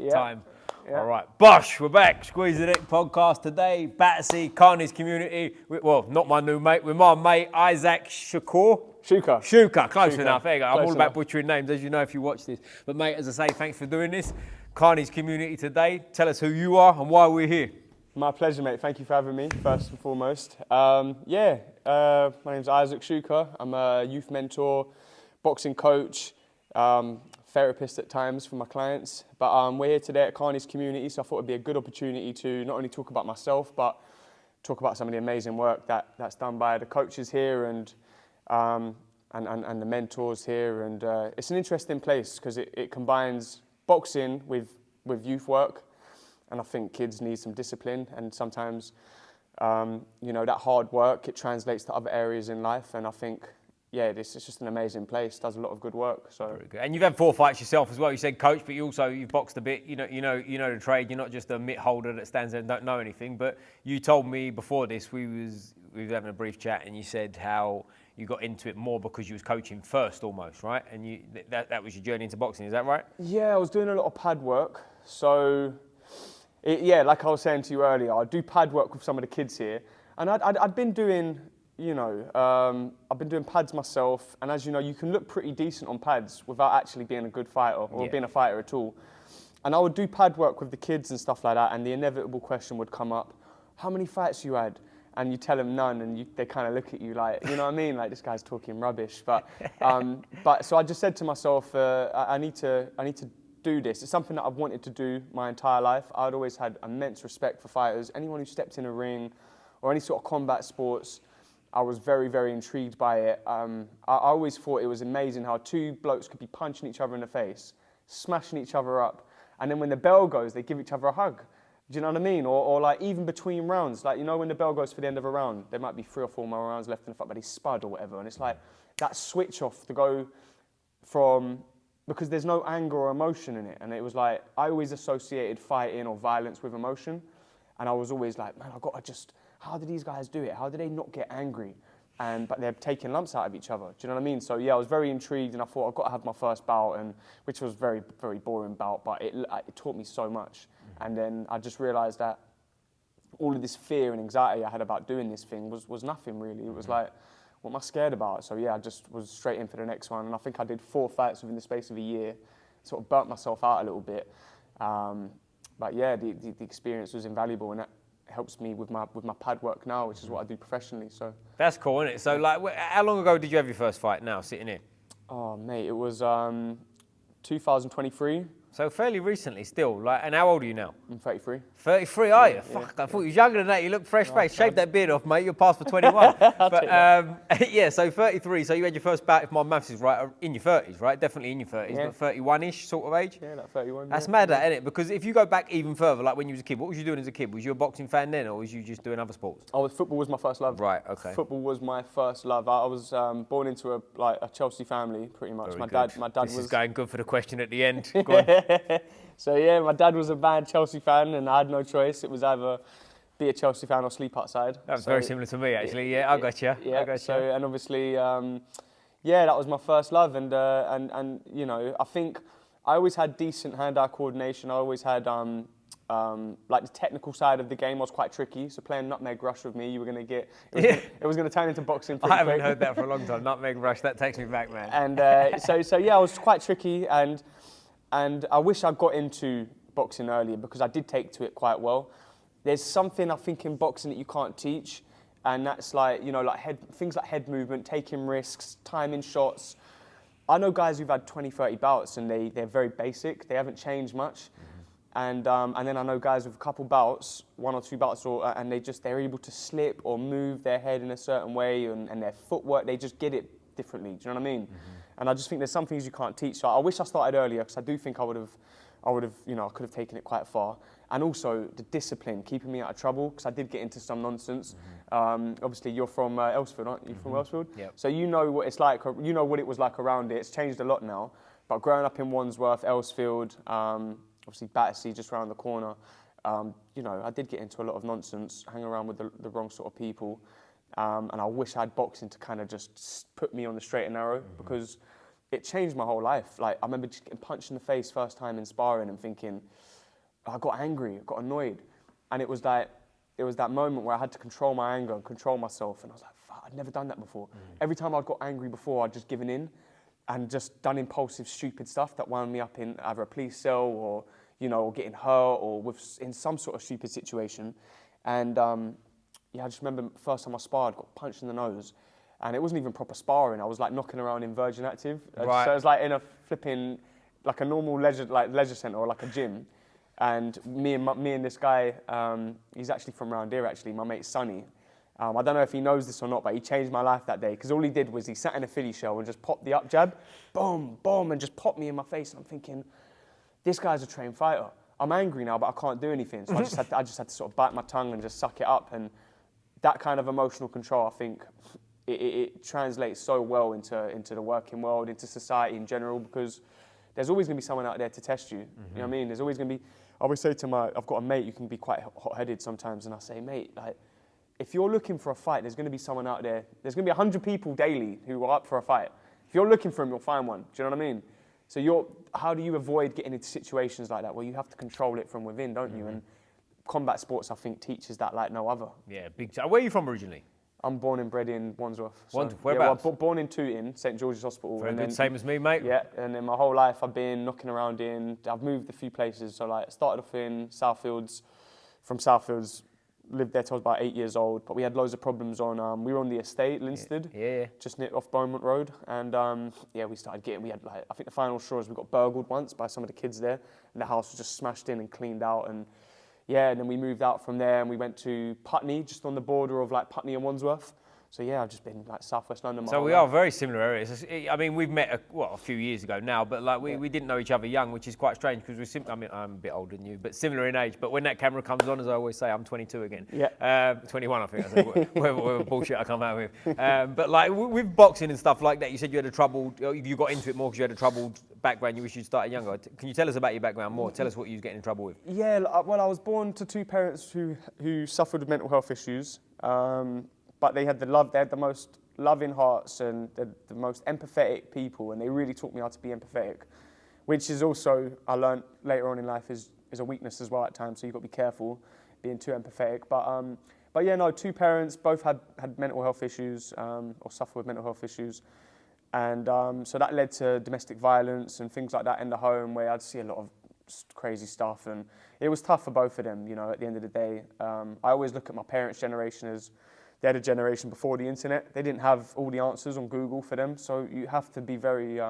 time. All right, Bosh, we're back. Squeeze the Dick podcast today. Battersea, Carney's community. Well, not my new mate. With my mate, Isaac Shuker. Shuker, close enough. There you go. I'm all about butchering names, as you know, if you watch this. But mate, as I say, thanks for doing this. Carney's community today. Tell us who you are and why we're here. My pleasure, mate. Thank you for having me, first and foremost. My name's Isaac Shuker. I'm a youth mentor, boxing coach, therapist at times for my clients. But we're here today at Carney's community, so I thought it'd be a good opportunity to not only talk about myself, but talk about some of the amazing work that's done by the coaches here and the mentors here. And it's an interesting place because it combines boxing with youth work. And I think kids need some discipline, and sometimes, that hard work, it translates to other areas in life. And I think, this is just an amazing place. Does a lot of good work. So very good. And you've had 4 fights yourself as well. You said coach, but you've boxed a bit. You know the trade. You're not just a mitt holder that stands there and don't know anything. But you told me before this, we was having a brief chat, and you said how you got into it more because you was coaching first, almost, right? And that was your journey into boxing. Is that right? Yeah, I was doing a lot of pad work. So. Like I was saying to you earlier, I do pad work with some of the kids here, and I'd been doing, I've been doing pads myself, and as you know, you can look pretty decent on pads without actually being a good fighter or being a fighter at all. And I would do pad work with the kids and stuff like that, and the inevitable question would come up, how many fights you had? And you tell them none, and they kind of look at you like, you know what I mean? Like, this guy's talking rubbish. But so I just said to myself, I need to do this. It's something that I've wanted to do my entire life. I'd always had immense respect for fighters. Anyone who stepped in a ring or any sort of combat sports, I was very, very intrigued by it. I always thought it was amazing how 2 blokes could be punching each other in the face, smashing each other up, and then when the bell goes, they give each other a hug. Do you know what I mean? Or like even between rounds, like, when the bell goes for the end of a round, there might be 3 or 4 more rounds left in the fight, but they spud or whatever, and it's like that switch off to go from, because there's no anger or emotion in it. And it was like, I always associated fighting or violence with emotion. And I was always like, man, how do these guys do it? How do they not get angry? But they're taking lumps out of each other. Do you know what I mean? So I was very intrigued, and I thought I've got to have my first bout, which was very, very boring bout, but it taught me so much. And then I just realized that all of this fear and anxiety I had about doing this thing was nothing really. It was like, what am I scared about? So I just was straight in for the next one. And I think I did 4 fights within the space of a year. Sort of burnt myself out a little bit. The experience was invaluable, and that helps me with my pad work now, which is what I do professionally. So that's cool, isn't it? So how long ago did you have your first fight now, sitting here? Oh, mate, it was 2023. So fairly recently still. And how old are you now? I'm 33. 33, are you? Fuck, I thought you was younger than that. You look fresh-faced. Shave that beard off, mate. You're past for 21. But so 33. So you had your first bout, if my maths is right, in your 30s, right? Definitely in your 30s, but 31-ish sort of age? Yeah, like 31. That's mad, that, isn't it? Because if you go back even further, like when you was a kid, what was you doing as a kid? Was you a boxing fan then, or was you just doing other sports? Football was my first love. Right, okay. Football was my first love. I was born into a Chelsea family, pretty much. My dad this is going good for the question at the end. Go on. So my dad was a bad Chelsea fan, and I had no choice. It was either be a Chelsea fan or sleep outside. That was very similar to me, actually. Yeah, I got you. Yeah, and obviously, that was my first love, and I think I always had decent hand-eye coordination. I always had the technical side of the game was quite tricky. So playing nutmeg rush with me, you were going to get it was going to turn into boxing. I haven't heard that for a long time. Nutmeg rush, that takes me back, man. And I was quite tricky, and I wish I got into boxing earlier because I did take to it quite well. There's something I think in boxing that you can't teach, and that's things like head movement, taking risks, timing shots. I know guys who've had 20, 30 bouts and they're very basic. They haven't changed much. And then I know guys with a couple bouts, 1 or 2 bouts, and they're able to slip or move their head in a certain way, and their footwork, they just get it differently. Do you know what I mean? And I just think there's some things you can't teach. So I wish I started earlier, because I do think I could have taken it quite far. And also the discipline, keeping me out of trouble, because I did get into some nonsense. Obviously, you're from Elsfield, aren't you? From Elsfield? Yep. So you know what it's like. You know what it was like around it. It's changed a lot now. But growing up in Wandsworth, Elsfield, obviously Battersea just around the corner, I did get into a lot of nonsense, hang around with the wrong sort of people. And I wish I had boxing to kind of just put me on the straight and narrow, because it changed my whole life. Like, I remember just getting punched in the face first time in sparring and thinking, I got angry, I got annoyed. And it was that moment where I had to control my anger and control myself. And I was like, fuck, I'd never done that before. Every time I'd got angry before, I'd just given in and just done impulsive, stupid stuff that wound me up in either a police cell or, you know, or getting hurt or in some sort of stupid situation. And I just remember the first time I sparred, got punched in the nose. And it wasn't even proper sparring. I was like knocking around in Virgin Active. Right. So it was like in a flipping, like a normal leisure centre or like a gym. And me and this guy, he's actually from around here actually, my mate Sonny. I don't know if he knows this or not, but he changed my life that day. Because all he did was he sat in a Philly shell and just popped the up jab, boom, boom, and just popped me in my face. And I'm thinking, this guy's a trained fighter. I'm angry now, but I can't do anything. So I just had to sort of bite my tongue and just suck it up. And that kind of emotional control, I think, it translates so well into the working world, into society in general, because there's always going to be someone out there to test you. You know what I mean? There's always going to be, I always say to I've got a mate who can be quite hot-headed sometimes, and I say, mate, like, if you're looking for a fight, there's going to be someone out there, there's going to be 100 people daily who are up for a fight. If you're looking for them, you'll find one. Do you know what I mean? So how do you avoid getting into situations like that? Well, you have to control it from within, don't you? And combat sports, I think, teaches that like no other. Yeah, big time. Where are you from originally? I'm born and bred in Wandsworth. Wandsworth, whereabouts? Yeah, well, born in Tooting, St George's Hospital. Very good, same as me, mate. Yeah, and then my whole life I've been knocking around I've moved a few places. So like, I started off in Southfields. From Southfields, lived there till I was about 8 years old. But we had loads of problems we were on the estate, Linstead, yeah. just off Beaumont Road. And we started we had I think the final straw is we got burgled once by some of the kids there. And the house was just smashed in and cleaned out. And then we moved out from there and we went to Putney, just on the border of like Putney and Wandsworth. So I've just been like Southwest London. So we are very similar areas. I mean, we've met a few years ago now, but like we didn't know each other young, which is quite strange because I mean, I'm a bit older than you, but similar in age. But when that camera comes on, as I always say, I'm 22 again. Yeah. 21, I think. I said, whatever bullshit I come out with. But like with boxing and stuff like that, you said you had you got into it more because you had a troubled background. You wish you'd started younger. Can you tell us about your background more? Tell us what you was getting in trouble with. Yeah. Well, I was born to two parents who suffered with mental health issues. But they had the most loving hearts and the most empathetic people, and they really taught me how to be empathetic, which is also, I learned later on in life, is a weakness as well at times, so you've got to be careful being too empathetic. But two parents, both had mental health issues, or suffer with mental health issues, and so that led to domestic violence and things like that in the home, where I'd see a lot of crazy stuff, and it was tough for both of them, you know, at the end of the day. I always look at my parents' generation as they had a generation before the internet. They didn't have all the answers on Google for them. So you have to be very,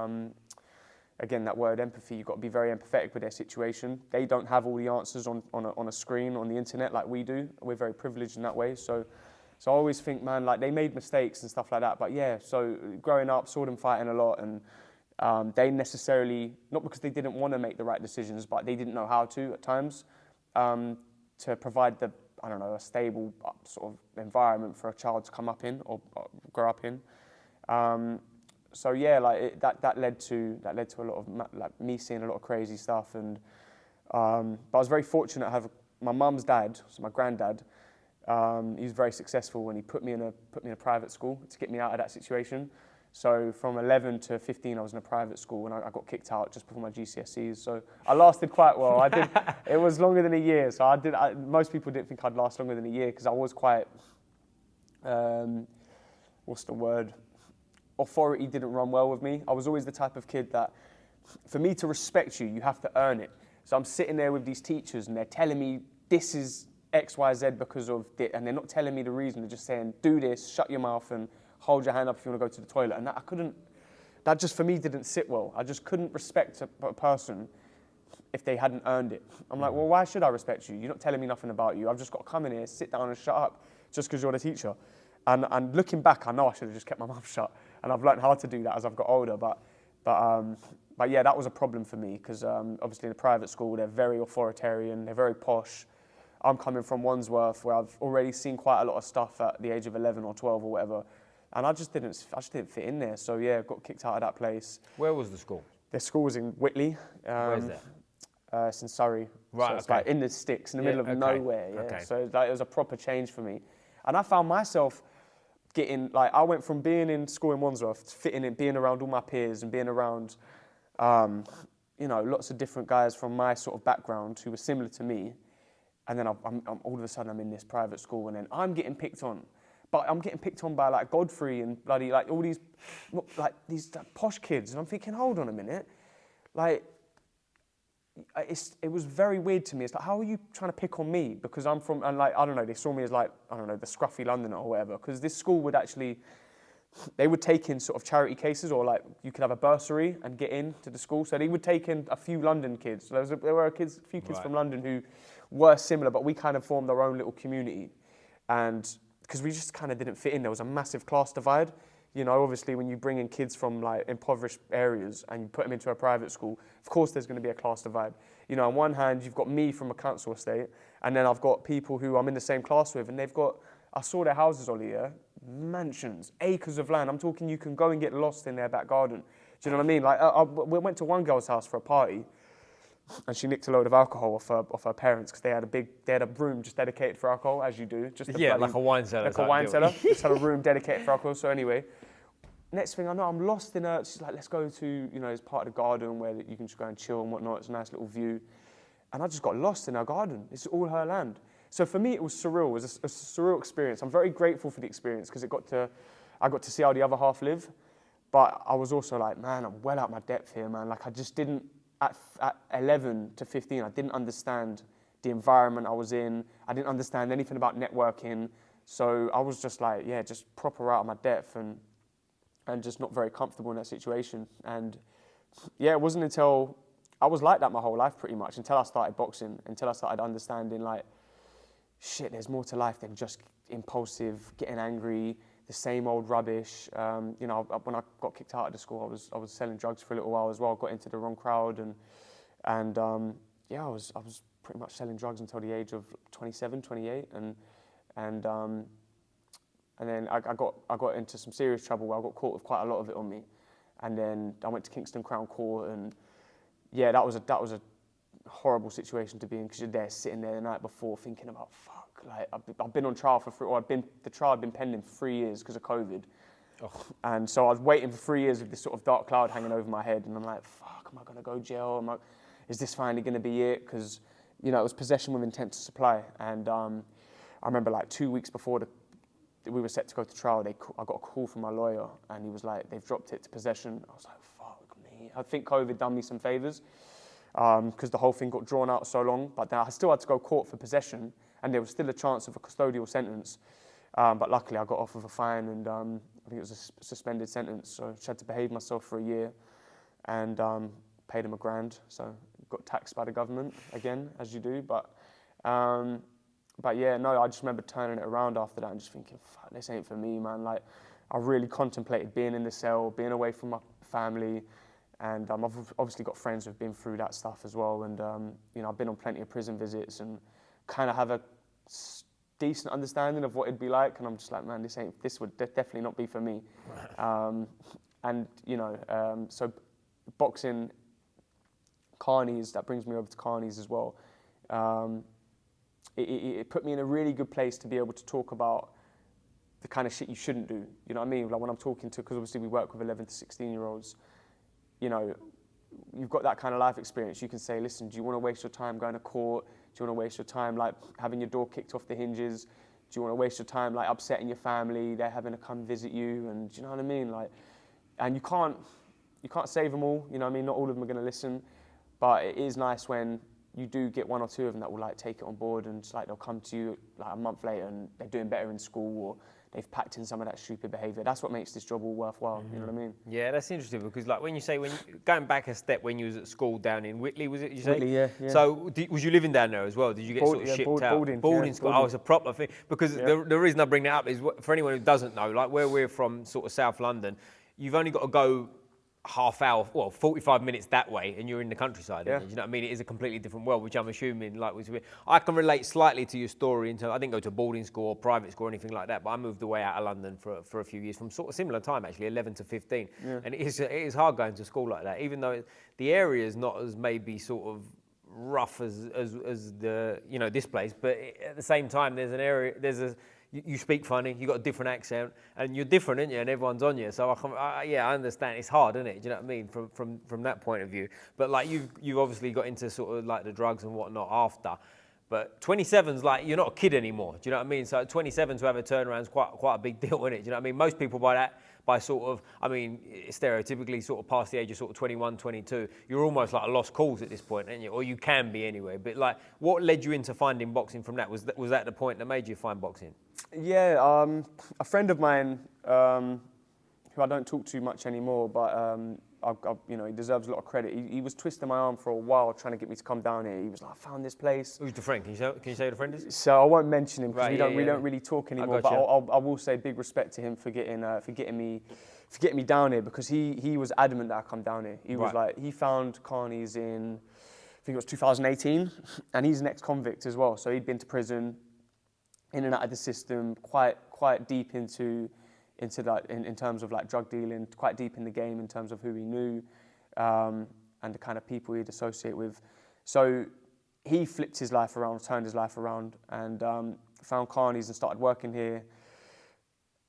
again, that word empathy, you've got to be very empathetic with their situation. They don't have all the answers on a screen, on the internet like we do. We're very privileged in that way. So I always think, man, like they made mistakes and stuff like that. But yeah, so growing up, saw them fighting a lot, and they necessarily, not because they didn't want to make the right decisions, but they didn't know how to at times, to provide a stable sort of environment for a child to come up in or grow up in. That led to a lot of me seeing a lot of crazy stuff. And but I was very fortunate to have my mum's dad, so my granddad. He was very successful when he put me in a private school to get me out of that situation. So from 11 to 15, I was in a private school, and I got kicked out just before my GCSEs. So I lasted quite well. It was longer than a year. So most people didn't think I'd last longer than a year because I was quite, what's the word? Authority didn't run well with me. I was always the type of kid that, for me to respect you, you have to earn it. So I'm sitting there with these teachers, and they're telling me this is X, Y, Z because of this, and they're not telling me the reason. They're just saying, do this, shut your mouth, and hold your hand up if you want to go to the toilet. And that just for me didn't sit well. I just couldn't respect a person if they hadn't earned it. I'm like, well, why should I respect you? You're not telling me nothing about you. I've just got to come in here, sit down and shut up just because you're the teacher. And looking back, I know I should have just kept my mouth shut. And I've learned how to do that as I've got older. But yeah, that was a problem for me because obviously in a private school, they're very authoritarian, they're very posh. I'm coming from Wandsworth where I've already seen quite a lot of stuff at the age of 11 or 12 or whatever. And I just didn't fit in there. So yeah, got kicked out of that place. Where was the school? The school was in Whitley. Where's that? It's in Surrey. Right, so it's like in the sticks, in the middle of nowhere. Yeah. Okay. So it was a proper change for me. And I found myself I went from being in school in Wandsworth to fitting in, being around all my peers and being around, lots of different guys from my sort of background who were similar to me. And then I'm all of a sudden I'm in this private school, and then I'm getting picked on. But I'm getting picked on by like Godfrey and bloody like all these posh kids. And I'm thinking, hold on a minute. Like, it was very weird to me. It's like, how are you trying to pick on me? Because I'm from, and like, I don't know, they saw me as like, I don't know, the scruffy Londoner or whatever. Because this school would actually, they would take in sort of charity cases, or like you could have a bursary and get into the school. So they would take in a few London kids. There were a few kids from London who were similar, but we kind of formed our own little community. And because we just kind of didn't fit in, there was a massive class divide. You know, obviously when you bring in kids from like impoverished areas and you put them into a private school, of course there's going to be a class divide. You know, on one hand, you've got me from a council estate, and then I've got people who I'm in the same class with, and they've got, I saw their houses, Ollie, yeah? Mansions, acres of land. I'm talking you can go and get lost in their back garden. Do you know what I mean? Like, we went to one girl's house for a party, and she nicked a load of alcohol off her parents because they had a room just dedicated for alcohol, as you do. Just like a wine cellar. Like a wine cellar. Just had a room dedicated for alcohol. So anyway, next thing I know, I'm lost in her. She's like, let's go to, it's part of the garden where you can just go and chill and whatnot. It's a nice little view. And I just got lost in her garden. It's all her land. So for me, it was surreal. It was a surreal experience. I'm very grateful for the experience because I got to see how the other half live. But I was also like, man, I'm well out my depth here, man. Like, I just didn't, at 11 to 15, I didn't understand the environment I was in. I didn't understand anything about networking. So I was just like, just proper out of my depth and just not very comfortable in that situation. And it wasn't until, I was like that my whole life pretty much, until I started boxing, until I started understanding like, shit, there's more to life than just impulsive, getting angry, the same old rubbish. When I got kicked out of the school, I was selling drugs for a little while as well. Got into the wrong crowd, and I was pretty much selling drugs until the age of 27, 28, and then I got into some serious trouble. I got caught with quite a lot of it on me, and then I went to Kingston Crown Court, and that was a horrible situation to be in, because you're there sitting there the night before thinking about, fuck, like I've been on trial the trial had been pending for 3 years because of COVID. Oh. And so I was waiting for 3 years with this sort of dark cloud hanging over my head, and I'm like, fuck, am I going to go jail? Is this finally going to be it? Because, it was possession with intent to supply. And I remember like 2 weeks before we were set to go to trial, I got a call from my lawyer, and he was like, they've dropped it to possession. I was like, fuck me. I think COVID done me some favours, because the whole thing got drawn out so long. But then I still had to go court for possession, and there was still a chance of a custodial sentence. But luckily I got off with a fine, and I think it was a suspended sentence. So I just had to behave myself for a year, and paid him $1,000. So got taxed by the government again, as you do. But I just remember turning it around after that and just thinking, fuck, this ain't for me, man. Like, I really contemplated being in the cell, being away from my family. And I've obviously got friends who've been through that stuff as well. And, I've been on plenty of prison visits and kind of have a decent understanding of what it'd be like. And I'm just like, man, this would definitely not be for me. So boxing, Carney's, that brings me over to Carney's as well. It put me in a really good place to be able to talk about the kind of shit you shouldn't do. You know what I mean? Like when I'm talking to, because obviously we work with 11 to 16-year-olds, you've got that kind of life experience. You can say, listen, do you want to waste your time going to court? Do you want to waste your time like having your door kicked off the hinges? Do you want to waste your time like upsetting your family? They're having to come visit you, and do you know what I mean? Like, and you can't save them all. You know what I mean? Not all of them are going to listen, but it is nice when you do get one or two of them that will like take it on board, and just, like they'll come to you like a month later and they're doing better in school, or they've packed in some of that stupid behaviour. That's what makes this job all worthwhile. Mm-hmm. You know what I mean? Yeah, that's interesting, because like when going back a step, when you was at school down in Whitley, was it? You say? Whitley, yeah. So was you living down there as well? Did you get sort of shipped out? Boarding school. Oh, it's a proper thing. Because the reason I bring that up is, for anyone who doesn't know, like where we're from, sort of South London, you've only got to go half hour, 45 minutes that way, and you're in the countryside. Yeah. You know what I mean? It is a completely different world, which I'm assuming, like, I can relate slightly to your story. I didn't go to boarding school or private school or anything like that, but I moved away out of London for a few years, from sort of similar time actually, 11 to 15. Yeah. And it is hard going to school like that, even though the area is not as maybe sort of rough as the this place, but at the same time there's an area, you speak funny, you got a different accent, and you're different, aren't you? And everyone's on you. So I understand. It's hard, isn't it? Do you know what I mean? From that point of view. But like you've obviously got into sort of like the drugs and whatnot after. But 27's like, you're not a kid anymore. Do you know what I mean? So at 27 to have a turnaround is quite a big deal, isn't it? Do you know what I mean? Most people by sort of, I mean, stereotypically sort of past the age of sort of 21, 22, you're almost like a lost cause at this point, aren't you? Or you can be anyway. But like, what led you into finding boxing from that? Was that the point that made you find boxing? Yeah, a friend of mine, who I don't talk to much anymore, but you know, he deserves a lot of credit. He was twisting my arm for a while, trying to get me to come down here. He was like, "I found this place." Who's the friend? Can you say who the friend is? So I won't mention him because Right, we don't really talk anymore. Gotcha. But I will say big respect to him for getting me down here, because he was adamant that I come down here. He was like, he found Carney's in, I think it was 2018, and he's an ex-convict as well. So he'd been to prison, in and out of the system, quite deep into that in terms of like drug dealing, quite deep in the game in terms of who he knew, and the kind of people he'd associate with. So he flipped his life around, turned his life around, and found Carney's and started working here.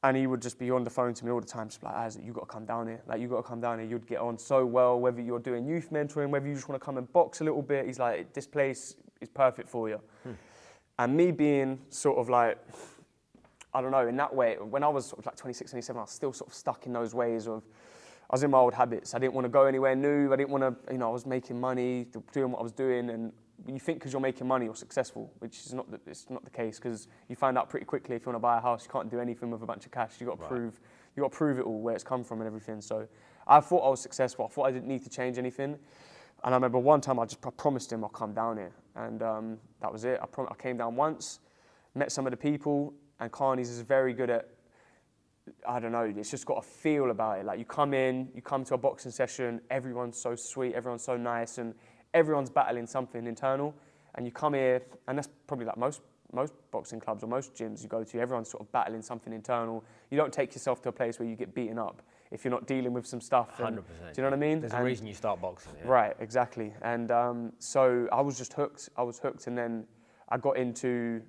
And he would just be on the phone to me all the time, just like, Isaac, you got to come down here. Like, you got to come down here. You'd get on so well, whether you're doing youth mentoring, whether you just want to come and box a little bit. He's like, this place is perfect for you. And me being sort of like, I don't know, in that way, when I was sort of like 26, 27, I was still sort of stuck in those ways of, I was in my old habits. I didn't want to go anywhere new. I didn't want to, I was making money, doing what I was doing. And you think because you're making money, you're successful, which is it's not the case, because you find out pretty quickly if you want to buy a house, you can't do anything with a bunch of cash. You got to prove it all, where it's come from and everything. So I thought I was successful. I thought I didn't need to change anything. And I remember one time I promised him I'll come down here. And that was it. I came down once, met some of the people, and Carney's is very good at, I don't know, it's just got a feel about it. Like, you come to a boxing session, everyone's so sweet, everyone's so nice, and everyone's battling something internal. And you come here, and that's probably like most boxing clubs or most gyms you go to, everyone's sort of battling something internal. You don't take yourself to a place where you get beaten up if you're not dealing with some stuff. 100%. Do you know what I mean? There's a reason you start boxing. Yeah. Right, exactly. And so I was just hooked. And then I got into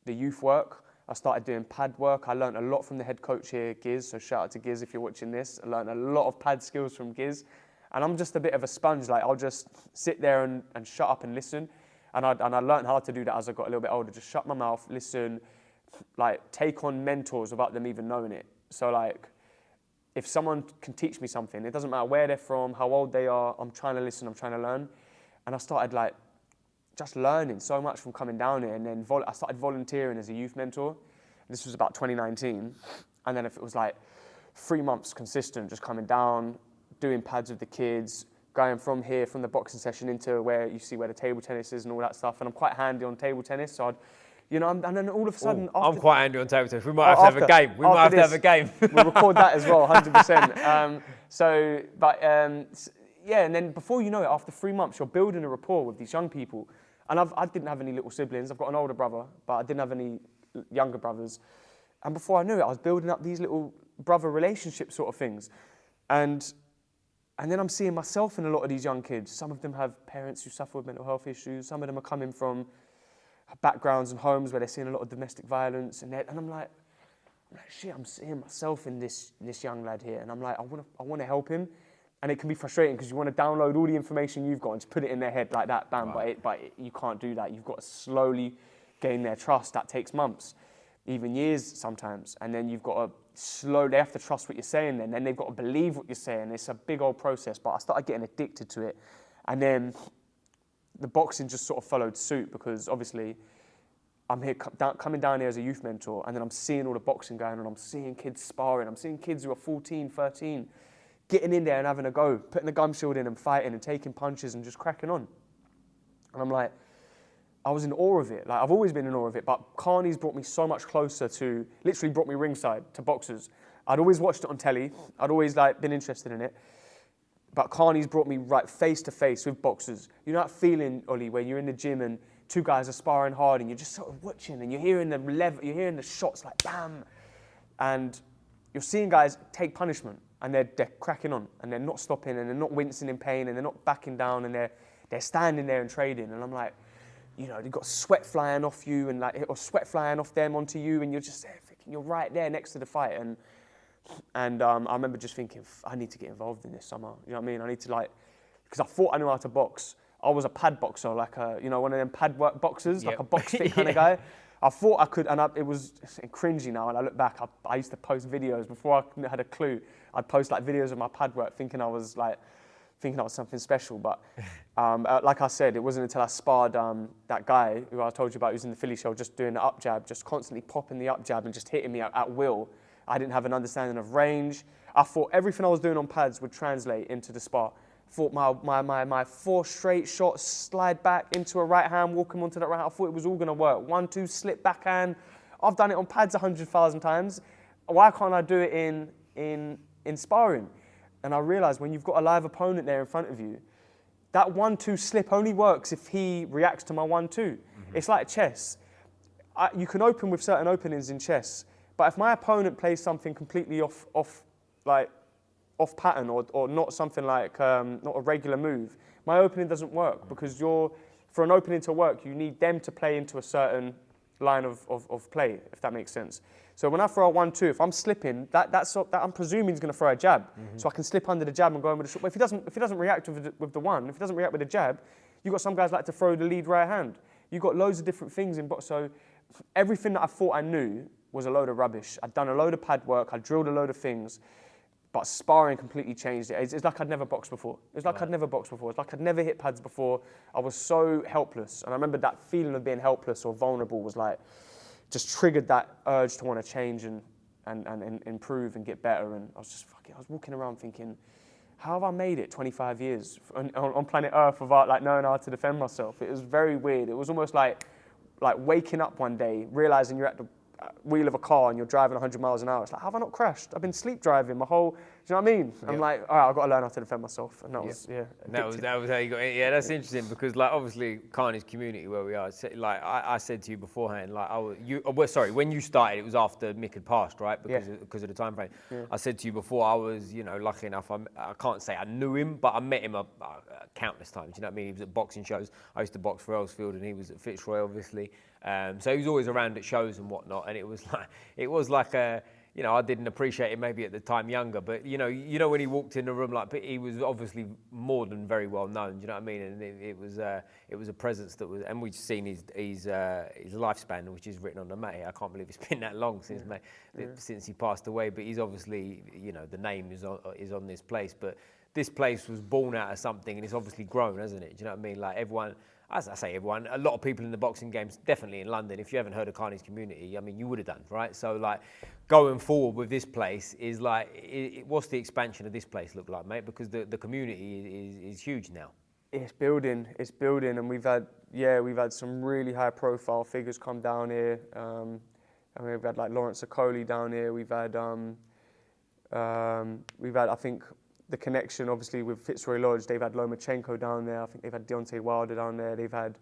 the youth work. I started doing pad work. I learned a lot from the head coach here, Giz. So shout out to Giz if you're watching this. I learned a lot of pad skills from Giz. And I'm just a bit of a sponge. Like, I'll just sit there and shut up and listen. And I learned how to do that as I got a little bit older. Just shut my mouth, listen, like take on mentors without them even knowing it. So like, if someone can teach me something, it doesn't matter where they're from, how old they are, I'm trying to listen, I'm trying to learn. And I started like just learning so much from coming down here. And then I started volunteering as a youth mentor. This was about 2019. And then if it was like 3 months consistent, just coming down, doing pads with the kids, going from here, from the boxing session into where you see where the table tennis is and all that stuff. And I'm quite handy on table tennis, so and then all of a sudden... I'm quite handy on table tennis. We might have to have a game. We'll record that as well, 100%. Yeah, and then before you know it, after 3 months, you're building a rapport with these young people. And I didn't have any little siblings. I've got an older brother, but I didn't have any younger brothers. And before I knew it, I was building up these little brother relationship sort of things. And then I'm seeing myself in a lot of these young kids. Some of them have parents who suffer with mental health issues. Some of them are coming from backgrounds and homes where they're seeing a lot of domestic violence. And I'm like, shit, I'm seeing myself in this young lad here. And I'm like, I want to help him. And it can be frustrating because you want to download all the information you've got and just put it in their head like that, bam. Right. But you can't do that. You've got to slowly gain their trust. That takes months, even years sometimes. And then you've got to they have to trust what you're saying then they've got to believe what you're saying. It's a big old process, but I started getting addicted to it. And then the boxing just sort of followed suit, because obviously I'm here coming down here as a youth mentor, and then I'm seeing all the boxing going on. I'm seeing kids sparring. I'm seeing kids who are 14, 13, getting in there and having a go, putting the gum shield in and fighting and taking punches and just cracking on. And I'm like, I was in awe of it. Like, I've always been in awe of it, but Carney's brought me so much closer to, literally brought me ringside to boxers. I'd always watched it on telly. I'd always been interested in it. But Carney's brought me right face to face with boxers. You know that feeling, Ollie, when you're in the gym and two guys are sparring hard and you're just sort of watching and you're hearing the shots like bam, and you're seeing guys take punishment and they're cracking on and they're not stopping and they're not wincing in pain and they're not backing down and they're standing there and trading. And I'm like, you know, they've got sweat flying off you and like, or sweat flying off them onto you, and you're just there thinking you're right there next to the fight. And I remember just thinking, I need to get involved in this somehow. You know what I mean? I need to because I thought I knew how to box. I was a pad boxer, like one of them pad work boxers, like a box fit kind of guy. I thought I could, and it was cringy now. And I look back, I used to post videos before I had a clue. I'd post like videos of my pad work, thinking I was something special. But like I said, it wasn't until I sparred that guy who I told you about, who was in the Philly show, just doing the up jab, just constantly popping the up jab and just hitting me at will. I didn't have an understanding of range. I thought everything I was doing on pads would translate into the spar. Thought my 4 straight shots, slide back into a right hand, walking onto that right hand, I thought it was all going to work. 1-2 slip backhand. I've done it on pads 100,000 times. Why can't I do it in sparring? And I realised when you've got a live opponent there in front of you, that 1-2 slip only works if he reacts to my 1-2. Mm-hmm. It's like chess. You can open with certain openings in chess, but if my opponent plays something completely off pattern or not something like not a regular move, my opening doesn't work, because for an opening to work, you need them to play into a certain line of play, if that makes sense. So when I throw a 1-2, if I'm slipping, that I'm presuming he's going to throw a jab, so I can slip under the jab and go in with a shot. But if he doesn't react with the one, if he doesn't react with the jab, you've got some guys like to throw the lead right hand. You've got loads of different things in box. So everything that I thought I knew was a load of rubbish. I'd done a load of pad work, I drilled a load of things, but sparring completely changed it. It's like I'd never boxed before. It's like I'd never boxed before. It's like I'd never hit pads before. I was so helpless. And I remember that feeling of being helpless or vulnerable was like, just triggered that urge to want to change and improve and get better. And I was walking around thinking, how have I made it 25 years on planet Earth without like knowing how to defend myself? It was very weird. It was almost like waking up one day, realizing you're at the wheel of a car and you're driving 100 miles an hour. It's like, how have I not crashed? I've been sleep driving my whole, do you know what I mean? Yep. I'm like, all right, I've got to learn how to defend myself. And that was that was how you got it. Yeah, that's interesting, because like obviously Carney's community where we are, like I said to you beforehand, like when you started, it was after Mick had passed, right? Because of the time frame. Yeah. I said to you before, I was, lucky enough, I can't say I knew him, but I met him countless times, you know what I mean? He was at boxing shows. I used to box for Earlsfield and he was at Fitzroy, obviously. So he was always around at shows and whatnot, and it was like a, I didn't appreciate it maybe at the time younger, but when he walked in the room, like he was obviously more than very well known, do you know what I mean? And it was a presence that was, and we've seen his lifespan, which is written on the mat here. I can't believe it's been that long since he passed away, but he's obviously, the name is on this place, but this place was born out of something, and it's obviously grown, hasn't it? Do you know what I mean? Like everyone. As I say, everyone, a lot of people in the boxing games, definitely in London, if you haven't heard of Carney's community, I mean, you would have done, right? So, like, going forward with this place is like, what's the expansion of this place look like, mate? Because the community is huge now. It's building, and we've had some really high-profile figures come down here. We've had like Lawrence Okoli down here. We've had, I think, the connection, obviously, with Fitzroy Lodge. They've had Lomachenko down there. I think they've had Deontay Wilder down there. They've had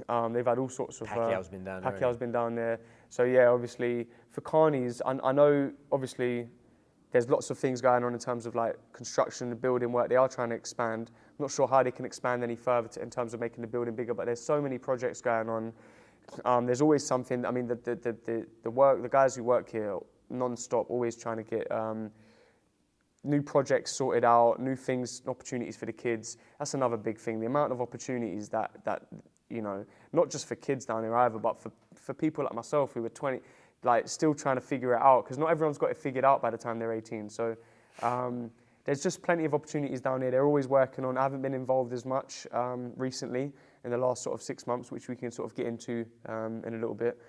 all sorts of. Pacquiao's been down there. Pacquiao's been down there. So yeah, obviously for Carney's, I know obviously there's lots of things going on in terms of like construction and building work. They are trying to expand. I'm not sure how they can expand any further in terms of making the building bigger, but there's so many projects going on. There's always something. I mean, the guys who work here non-stop, always trying to get. New projects sorted out, new things, opportunities for the kids. That's another big thing. The amount of opportunities that not just for kids down here either, but for people like myself who are 20, like still trying to figure it out, because not everyone's got it figured out by the time they're 18. So there's just plenty of opportunities down here. They're always working on. I haven't been involved as much recently in the last sort of 6 months, which we can sort of get into in a little bit.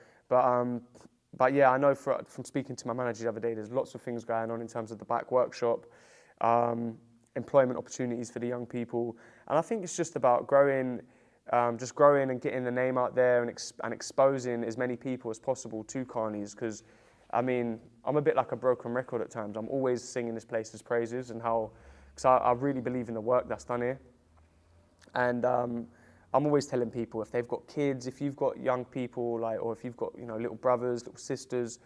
But yeah, I know from speaking to my manager the other day, there's lots of things going on in terms of the back workshop, employment opportunities for the young people. And I think it's just about growing and getting the name out there and exposing as many people as possible to Carney's. Because, I mean, I'm a bit like a broken record at times. I'm always singing this place's praises and because I really believe in the work that's done here. And I'm always telling people, if they've got kids, if you've got young people, or if you've got little brothers, little sisters,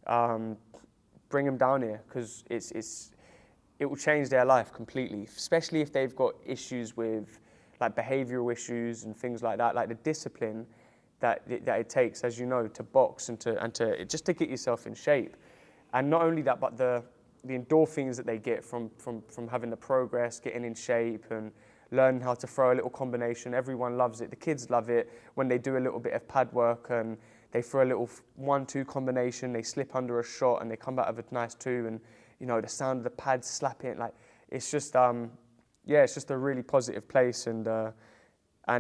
bring them down here, because it will change their life completely. Especially if they've got issues with like behavioural issues and things like that, like the discipline that it takes, as you know, to box and to just to get yourself in shape. And not only that, but the endorphins that they get from having the progress, getting in shape and learning how to throw a little combination. Everyone loves it. The kids love it when they do a little bit of pad work and they throw a little 1-2 combination, they slip under a shot and they come out of a nice 2, and you know, the sound of the pads slapping, like it's just it's just a really positive place, and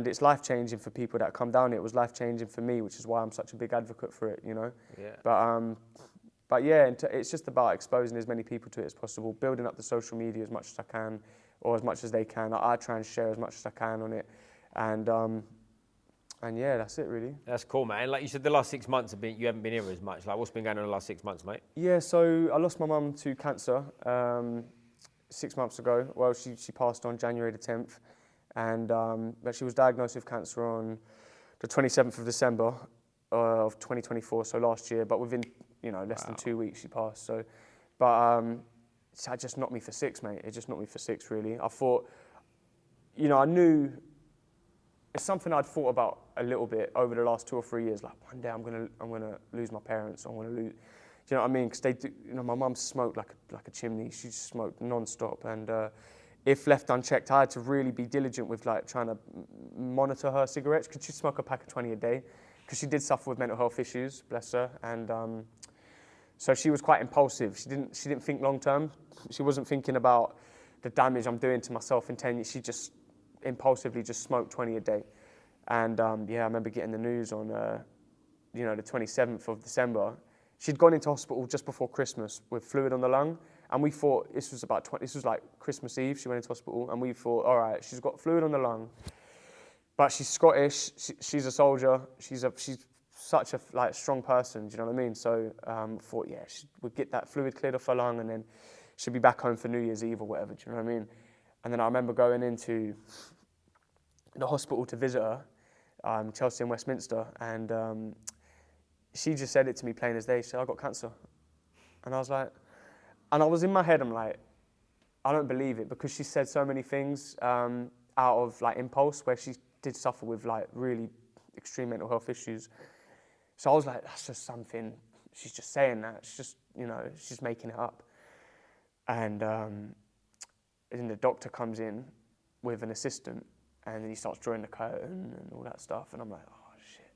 it's life-changing for people that come down. It was life-changing for me, which is why I'm such a big advocate for it, you know. Yeah. But yeah, it's just about exposing as many people to it as possible, building up the social media as much as I can, or as much as they can. I try and share as much as I can on it, and yeah, that's it really. That's cool, man. Like you said, the last 6 months you haven't been here as much. Like, what's been going on in the last 6 months, mate? Yeah, so I lost my mum to cancer 6 months ago. Well, she passed on January the 10th, and but she was diagnosed with cancer on the 27th of December of 2024, so last year. But within less than 2 weeks, she passed. So, but it just knocked me for 6, mate. It just knocked me for 6, really. I thought, I knew it's something I'd thought about a little bit over the last 2 or 3 years. Like, one day I'm gonna lose my parents. I'm gonna lose. Do you know what I mean? Because they do. My mum smoked like a chimney. She smoked non-stop, and if left unchecked, I had to really be diligent with like trying to monitor her cigarettes, because she'd smoke a pack of 20 a day, because she did suffer with mental health issues, bless her, and so she was quite impulsive. She didn't think long term. She wasn't thinking about the damage I'm doing to myself in 10 years. She just impulsively just smoked 20 a day, and I remember getting the news on the 27th of December. She'd gone into hospital just before Christmas with fluid on the lung, and we thought this was like Christmas Eve. She went into hospital, and we thought, all right, she's got fluid on the lung, but she's Scottish. She's a soldier. She's such a strong person. Do you know what I mean? So thought, we'd get that fluid cleared off her lung, and then she'd be back home for New Year's Eve or whatever. Do you know what I mean? And then I remember going into the hospital to visit her, Chelsea and Westminster, and she just said it to me plain as day. She said, I got cancer. And I was like, and I was in my head, I'm like, I don't believe it, because she said so many things out of like impulse, where she did suffer with like really extreme mental health issues. So I was like, that's just something, she's just saying that. She's just, she's making it up. And then the doctor comes in with an assistant, and then he starts drawing the curtain and all that stuff. And I'm like, oh shit.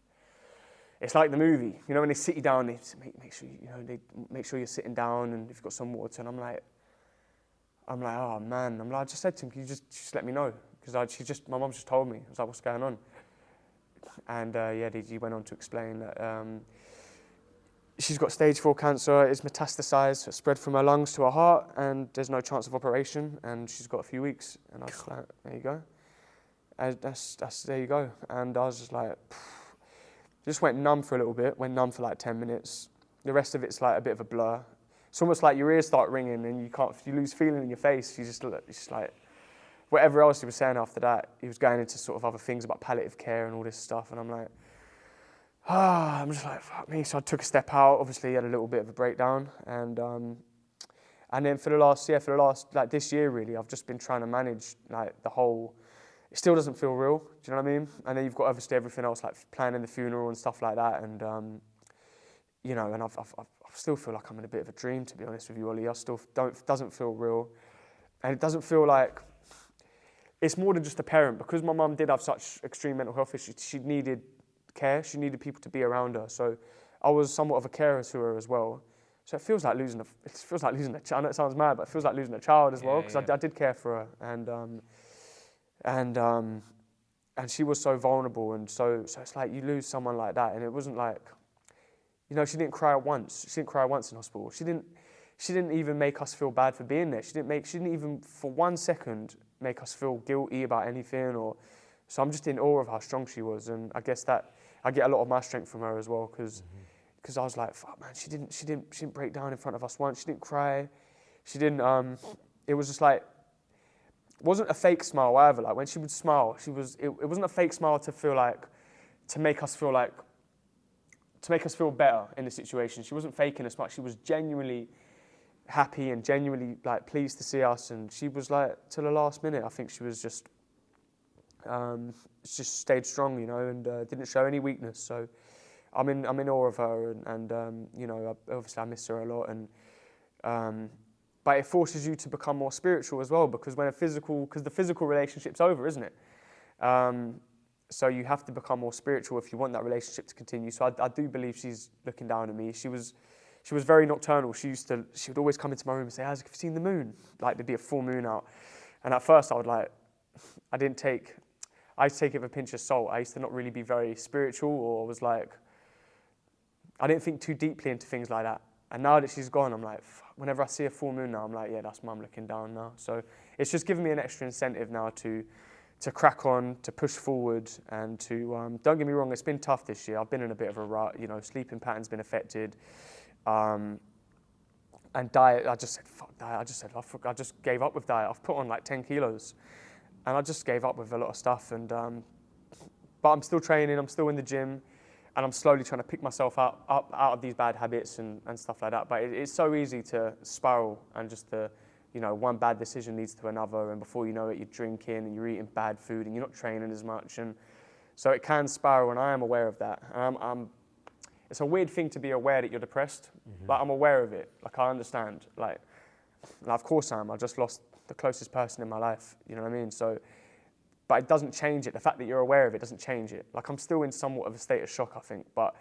It's like the movie, when they sit you down, they make sure they make sure you're sitting down, and if you've got some water. And I'm like, oh man. I just said to him, can you just let me know? Because my mum just told me. I was like, what's going on? And he went on to explain that she's got stage 4 cancer. It's metastasized, so it's spread from her lungs to her heart, and there's no chance of operation, and she's got a few weeks. And I was like, there you go. There you go. And I was just like, just went numb for a little bit, went numb for like 10 minutes. The rest of it's like a bit of a blur. It's almost like your ears start ringing and you lose feeling in your face. It's just like, whatever else he was saying after that, he was going into sort of other things about palliative care and all this stuff. And I'm like, I'm just like, fuck me. So I took a step out, obviously had a little bit of a breakdown. And then for the last, like this year really, I've just been trying to manage like the whole, it still doesn't feel real, do you know what I mean? And then you've got obviously everything else, like planning the funeral and stuff like that. And, and I still feel like I'm in a bit of a dream, to be honest with you, Ollie. Doesn't feel real. And it doesn't feel like, it's more than just a parent, because my mum did have such extreme mental health issues. She needed care. She needed people to be around her. So I was somewhat of a carer to her as well. So it feels like losing a child. I know it sounds mad, but it feels like losing a child as well, because I did care for her, and she was so vulnerable, and so it's like you lose someone like that, and it wasn't like, she didn't cry once. She didn't cry once in hospital. She didn't even make us feel bad for being there. She didn't even for 1 second make us feel guilty about anything. So I'm just in awe of how strong she was, and I guess that I get a lot of my strength from her as well, because I was like, fuck man, she didn't break down in front of us once. She didn't cry. She didn't. It was just like, it wasn't a fake smile either. Like when she would smile, it wasn't a fake smile to make us feel better in the situation. She wasn't faking a smile. She was genuinely happy and genuinely like pleased to see us, and she was like till the last minute. I think she was just just stayed strong, you know, and didn't show any weakness. So I'm in awe of her, and you know, obviously I miss her a lot, and but it forces you to become more spiritual as well, because the physical relationship's over, isn't it? So you have to become more spiritual if you want that relationship to continue. So I do believe she's looking down at me. She was very nocturnal. She would always come into my room and say, "Isaac, have you seen the moon?" Like there'd be a full moon out, and at first I used to take it with a pinch of salt. I used to not really be very spiritual, or was like, I didn't think too deeply into things like that. And now that she's gone, I'm like, whenever I see a full moon now, I'm like, yeah, that's mum looking down now. So it's just given me an extra incentive now to crack on, to push forward, and to, don't get me wrong, it's been tough this year. I've been in a bit of a rut, you know, sleeping pattern's been affected. And diet, I just said, fuck diet. I just gave up with diet. I've put on like 10 kilos. And I just gave up with a lot of stuff. And but I'm still training, I'm still in the gym, and I'm slowly trying to pick myself up out of these bad habits and stuff like that. But it's so easy to spiral, and just you know, one bad decision leads to another, and before you know it, you're drinking and you're eating bad food and you're not training as much. And so it can spiral, and I am aware of that. It's a weird thing to be aware that you're depressed, but I'm aware of it. Like, I understand. Like of course I am. I just lost the closest person in my life, you know what I mean? So, but it doesn't change it. The fact that you're aware of it doesn't change it. Like, I'm still in somewhat of a state of shock, I think, but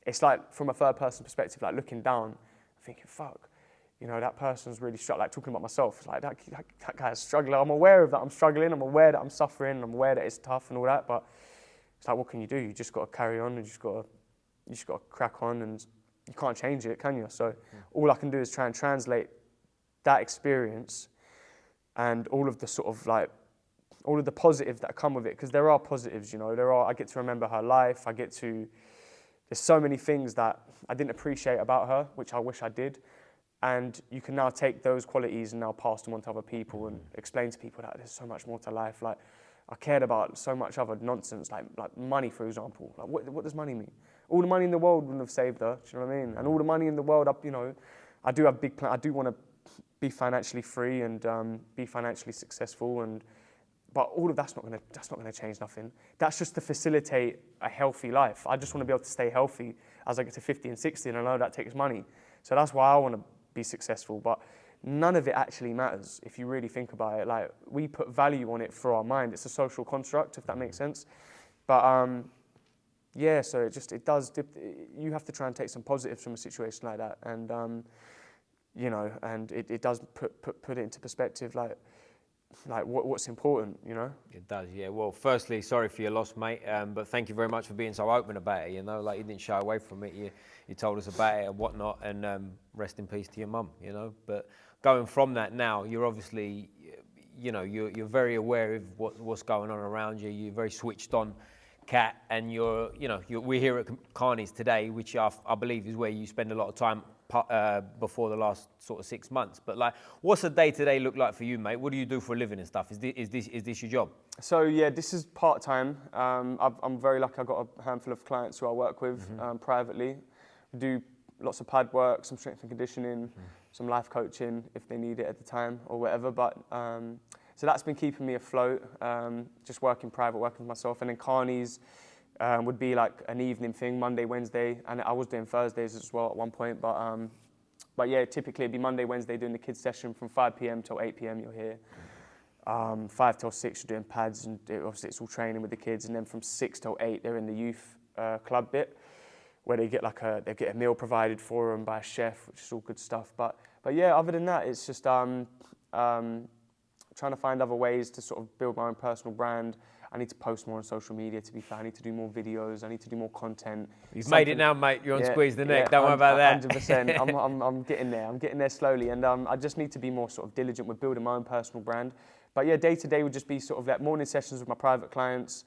it's like, from a third person perspective, like looking down, thinking, fuck, you know, that person's really struggling. Like, talking about myself, it's like, that guy's struggling. I'm aware of that I'm struggling. I'm aware that I'm suffering. I'm aware that it's tough and all that, but it's like, what can you do? You just got to carry on, and you just got to crack on, and you can't change it, can you? So all I can do is try and translate that experience and all of the sort of like, all of the positives that come with it, because there are positives, you know, I get to remember her life, there's so many things that I didn't appreciate about her, which I wish I did, and you can now take those qualities and now pass them on to other people and explain to people that there's so much more to life. Like, I cared about so much other nonsense, like money, for example. Like, what does money mean? All the money in the world wouldn't have saved her, do you know what I mean? And all the money in the world, you know, I do have big plans. I do want to be financially free and be financially successful, but all of that's not going to change nothing. That's just to facilitate a healthy life. I just want to be able to stay healthy as I get to 50 and 60, and I know that takes money. So that's why I want to be successful. But none of it actually matters if you really think about it. Like, we put value on it for our mind. It's a social construct, if that makes sense. But yeah, so it does. You have to try and take some positives from a situation like that, and you know, and it does put it into perspective, like what's important, you know? It does, yeah. Well, firstly, sorry for your loss, mate, but thank you very much for being so open about it, you know? Like, you didn't shy away from it. You told us about it and whatnot, and rest in peace to your mum, you know? But going from that now, you're obviously, you know, you're very aware of what's going on around you. You're very switched on, Kat, and we're here at Carney's today, which I believe is where you spend a lot of time before the last sort of 6 months. But like, what's a day-to-day look like for you, mate? What do you do for a living and stuff? Is this your job? So yeah, this is part-time. I'm very lucky. I've got a handful of clients who I work with privately. We do lots of pad work, some strength and conditioning, some life coaching if they need it at the time or whatever. But so that's been keeping me afloat, just working private, working with myself. And then Carney's would be like an evening thing, Monday, Wednesday, and I was doing Thursdays as well at one point. But yeah, typically it'd be Monday, Wednesday doing the kids session from 5 p.m. till 8 p.m. You're here. 5 till 6 you're doing pads, and obviously it's all training with the kids. And then from 6 till 8 they're in the youth club bit, where they get a meal provided for them by a chef, which is all good stuff. But yeah, other than that, it's just trying to find other ways to sort of build my own personal brand. I need to post more on social media, to be fair. I need to do more videos. I need to do more content. You've made it now, mate. You're on Squeeze the Neck. Don't worry about that. 100%. I'm getting there. I'm getting there slowly. And I just need to be more sort of diligent with building my own personal brand. But yeah, day to day would just be sort of like morning sessions with my private clients.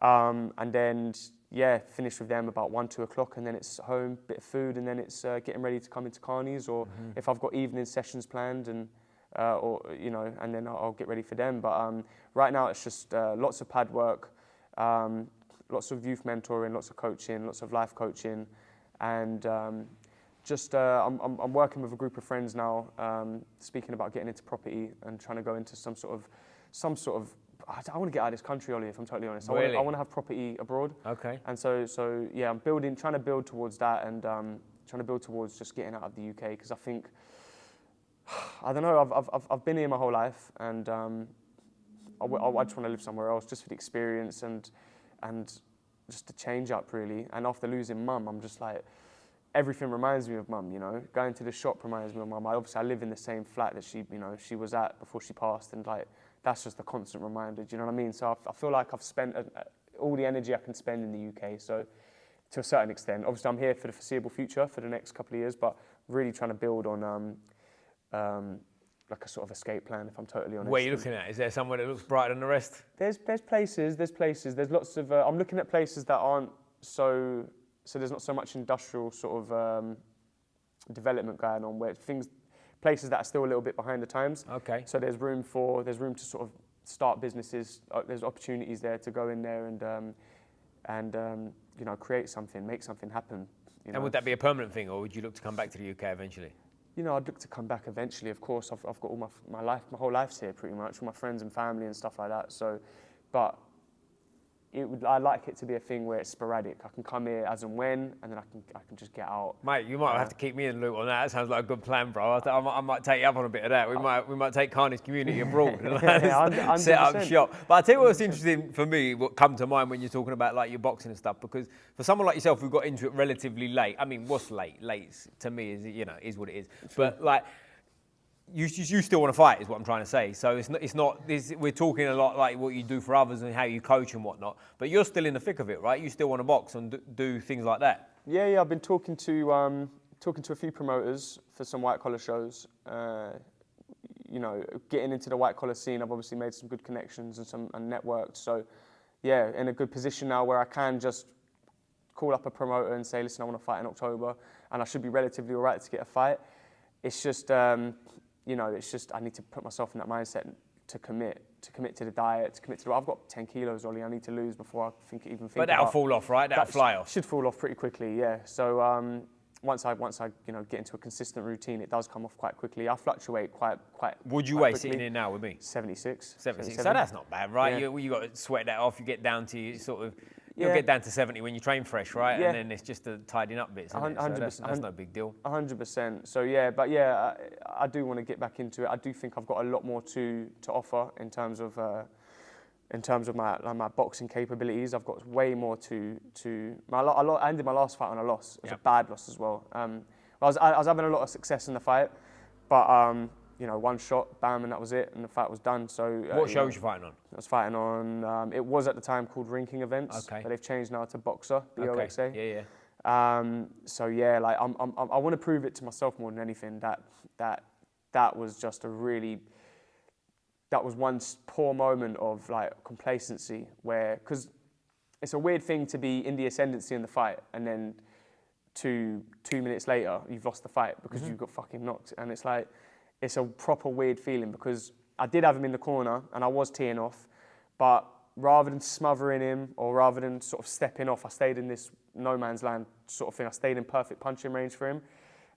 And then, yeah, finish with them about 1, 2 o'clock. And then it's home, bit of food. And then it's getting ready to come into Carney's. Or if I've got evening sessions planned, and and then I'll get ready for them. But right now it's just lots of pad work, lots of youth mentoring, lots of coaching, lots of life coaching, and I'm working with a group of friends now, speaking about getting into property and trying to go into some sort of I want to get out of this country, Ollie, if I'm totally honest. Really? I want to have property abroad. Okay. And so yeah, I'm trying to build towards that, and trying to build towards just getting out of the UK, because I think, I don't know, I've been here my whole life, and I just want to live somewhere else, just for the experience and just to change up, really. And after losing mum, I'm just like, everything reminds me of mum, you know. Going to the shop reminds me of mum. I live in the same flat that she was at before she passed, and like, that's just a constant reminder, do you know what I mean? So I feel like I've spent all the energy I can spend in the UK, so to a certain extent. Obviously, I'm here for the foreseeable future, for the next couple of years, but really trying to build on like a sort of escape plan, if I'm totally honest. Where are you looking at? Is there somewhere that looks brighter than the rest? There's places, there's lots of, I'm looking at places that aren't so there's not so much industrial sort of development going on, where places that are still a little bit behind the times. Okay. So there's room to sort of start businesses. There's opportunities there to go in there and you know, create something, make something happen. You know? And would that be a permanent thing, or would you look to come back to the UK eventually? You know, I'd look to come back eventually. Of course, I've got all my whole life's here pretty much, all my friends and family and stuff like that. So, but I like it to be a thing where it's sporadic. I can come here as and when, and then I can just get out. Mate, you might have to keep me in the loop on that. That sounds like a good plan, bro. I might take you up on a bit of that. We might take Carney's community abroad and set up shop. But I tell you what's interesting for me, what come to mind when you're talking about like your boxing and stuff, because for someone like yourself who got into it relatively late, I mean, what's late? Late to me is, you know, is what it is. But like, you still want to fight, is what I'm trying to say. So it's not this. We're talking a lot like what you do for others and how you coach and whatnot. But you're still in the thick of it, right? You still want to box and do things like that. Yeah. I've been talking to a few promoters for some white collar shows. You know, getting into the white collar scene, I've obviously made some good connections and networked. So yeah, in a good position now where I can just call up a promoter and say, listen, I want to fight in October, and I should be relatively all right to get a fight. It's just you know, I need to put myself in that mindset to commit to the diet, to commit to I've got 10 kilos, Ollie, I need to lose before I even think But that'll fall off, right? That'll fly off. Should fall off pretty quickly, yeah. So once I you know, get into a consistent routine, it does come off quite quickly. I fluctuate quite. Would you weigh sitting in now with me? 76. 76. So that's not bad, right? Yeah. You got to sweat that off. You get down to sort of. You'll Yeah. get down to 70 when you train fresh, right? Yeah. And then it's just the tidying up bits, isn't it? So that's no big deal. 100%. So yeah, but yeah, I do want to get back into it. I do think I've got a lot more to offer in terms of my boxing capabilities. I've got way more to. I ended my last fight on a loss. It was a bad loss as well. I was having a lot of success in the fight, but you know, one shot, bam, and that was it, and the fight was done. So what show was you fighting on? I was fighting on. It was at the time called Rinking Events, but they've changed now to Boxer, BOXA. Okay. Yeah. So yeah, like I want to prove it to myself more than anything. That was just that was one poor moment of like complacency, because it's a weird thing to be in the ascendancy in the fight and then 2 minutes later you've lost the fight because you got fucking knocked, and it's like. It's a proper weird feeling, because I did have him in the corner and I was teeing off, but rather than smothering him or rather than sort of stepping off, I stayed in this no man's land sort of thing. I stayed in perfect punching range for him,